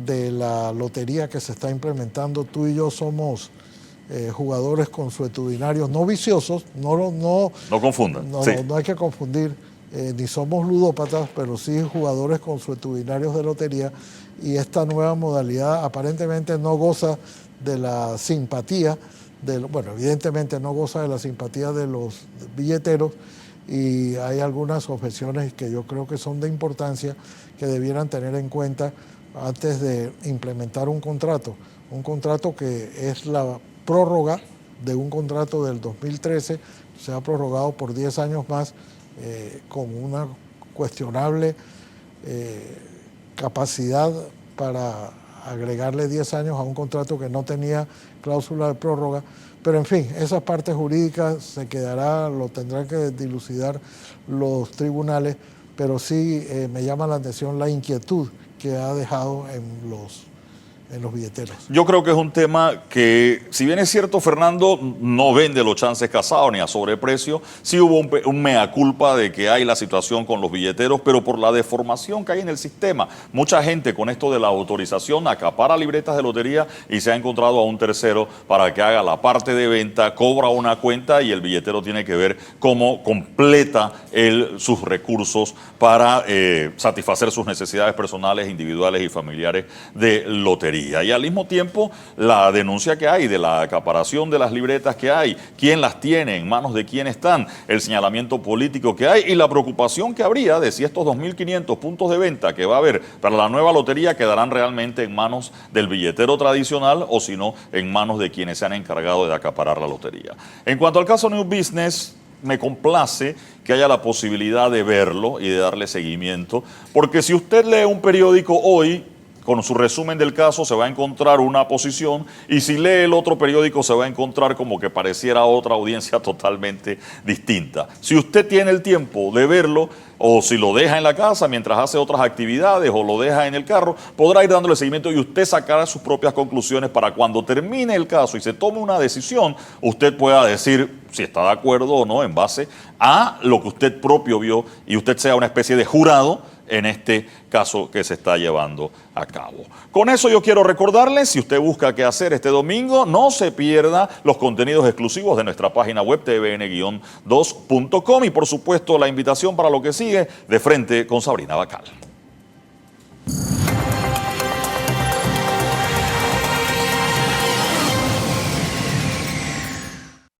de la lotería que se está implementando. Tú y yo somos jugadores consuetudinarios, no viciosos, no
confundan.
No,
sí.
No hay que confundir, ni somos ludópatas, pero sí jugadores consuetudinarios de lotería, y esta nueva modalidad aparentemente no goza de la simpatía, evidentemente no goza de la simpatía de los billeteros, y hay algunas objeciones que yo creo que son de importancia que debieran tener en cuenta antes de implementar un contrato que es la prórroga de un contrato del 2013, se ha prorrogado por 10 años más con una cuestionable capacidad para agregarle 10 años a un contrato que no tenía cláusula de prórroga. Pero en fin, esa parte jurídica lo tendrán que dilucidar los tribunales, pero sí me llama la atención la inquietud que ha dejado en los billeteros.
Yo creo que es un tema que, si bien es cierto, Fernando no vende los chances casados ni a sobreprecio, sí hubo un mea culpa de que hay la situación con los billeteros, pero por la deformación que hay en el sistema. Mucha gente con esto de la autorización acapara libretas de lotería y se ha encontrado a un tercero para que haga la parte de venta, cobra una cuenta y el billetero tiene que ver cómo completa sus recursos para satisfacer sus necesidades personales, individuales y familiares de lotería. Y al mismo tiempo la denuncia que hay de la acaparación de las libretas que hay, quién las tiene, en manos de quién están, el señalamiento político que hay y la preocupación que habría de si estos 2.500 puntos de venta que va a haber para la nueva lotería quedarán realmente en manos del billetero tradicional o si no en manos de quienes se han encargado de acaparar la lotería. En cuanto al caso New Business, me complace que haya la posibilidad de verlo y de darle seguimiento, porque si usted lee un periódico hoy, con su resumen del caso se va a encontrar una posición, y si lee el otro periódico se va a encontrar como que pareciera otra audiencia totalmente distinta. Si usted tiene el tiempo de verlo, o si lo deja en la casa mientras hace otras actividades o lo deja en el carro, podrá ir dándole seguimiento y usted sacará sus propias conclusiones para cuando termine el caso y se tome una decisión, usted pueda decir si está de acuerdo o no en base a lo que usted propio vio y usted sea una especie de jurado en este caso que se está llevando a cabo. Con eso yo quiero recordarles, si usted busca qué hacer este domingo, no se pierda los contenidos exclusivos de nuestra página web tvn-2.com y por supuesto la invitación para lo que sigue de Frente con Sabrina Bacal.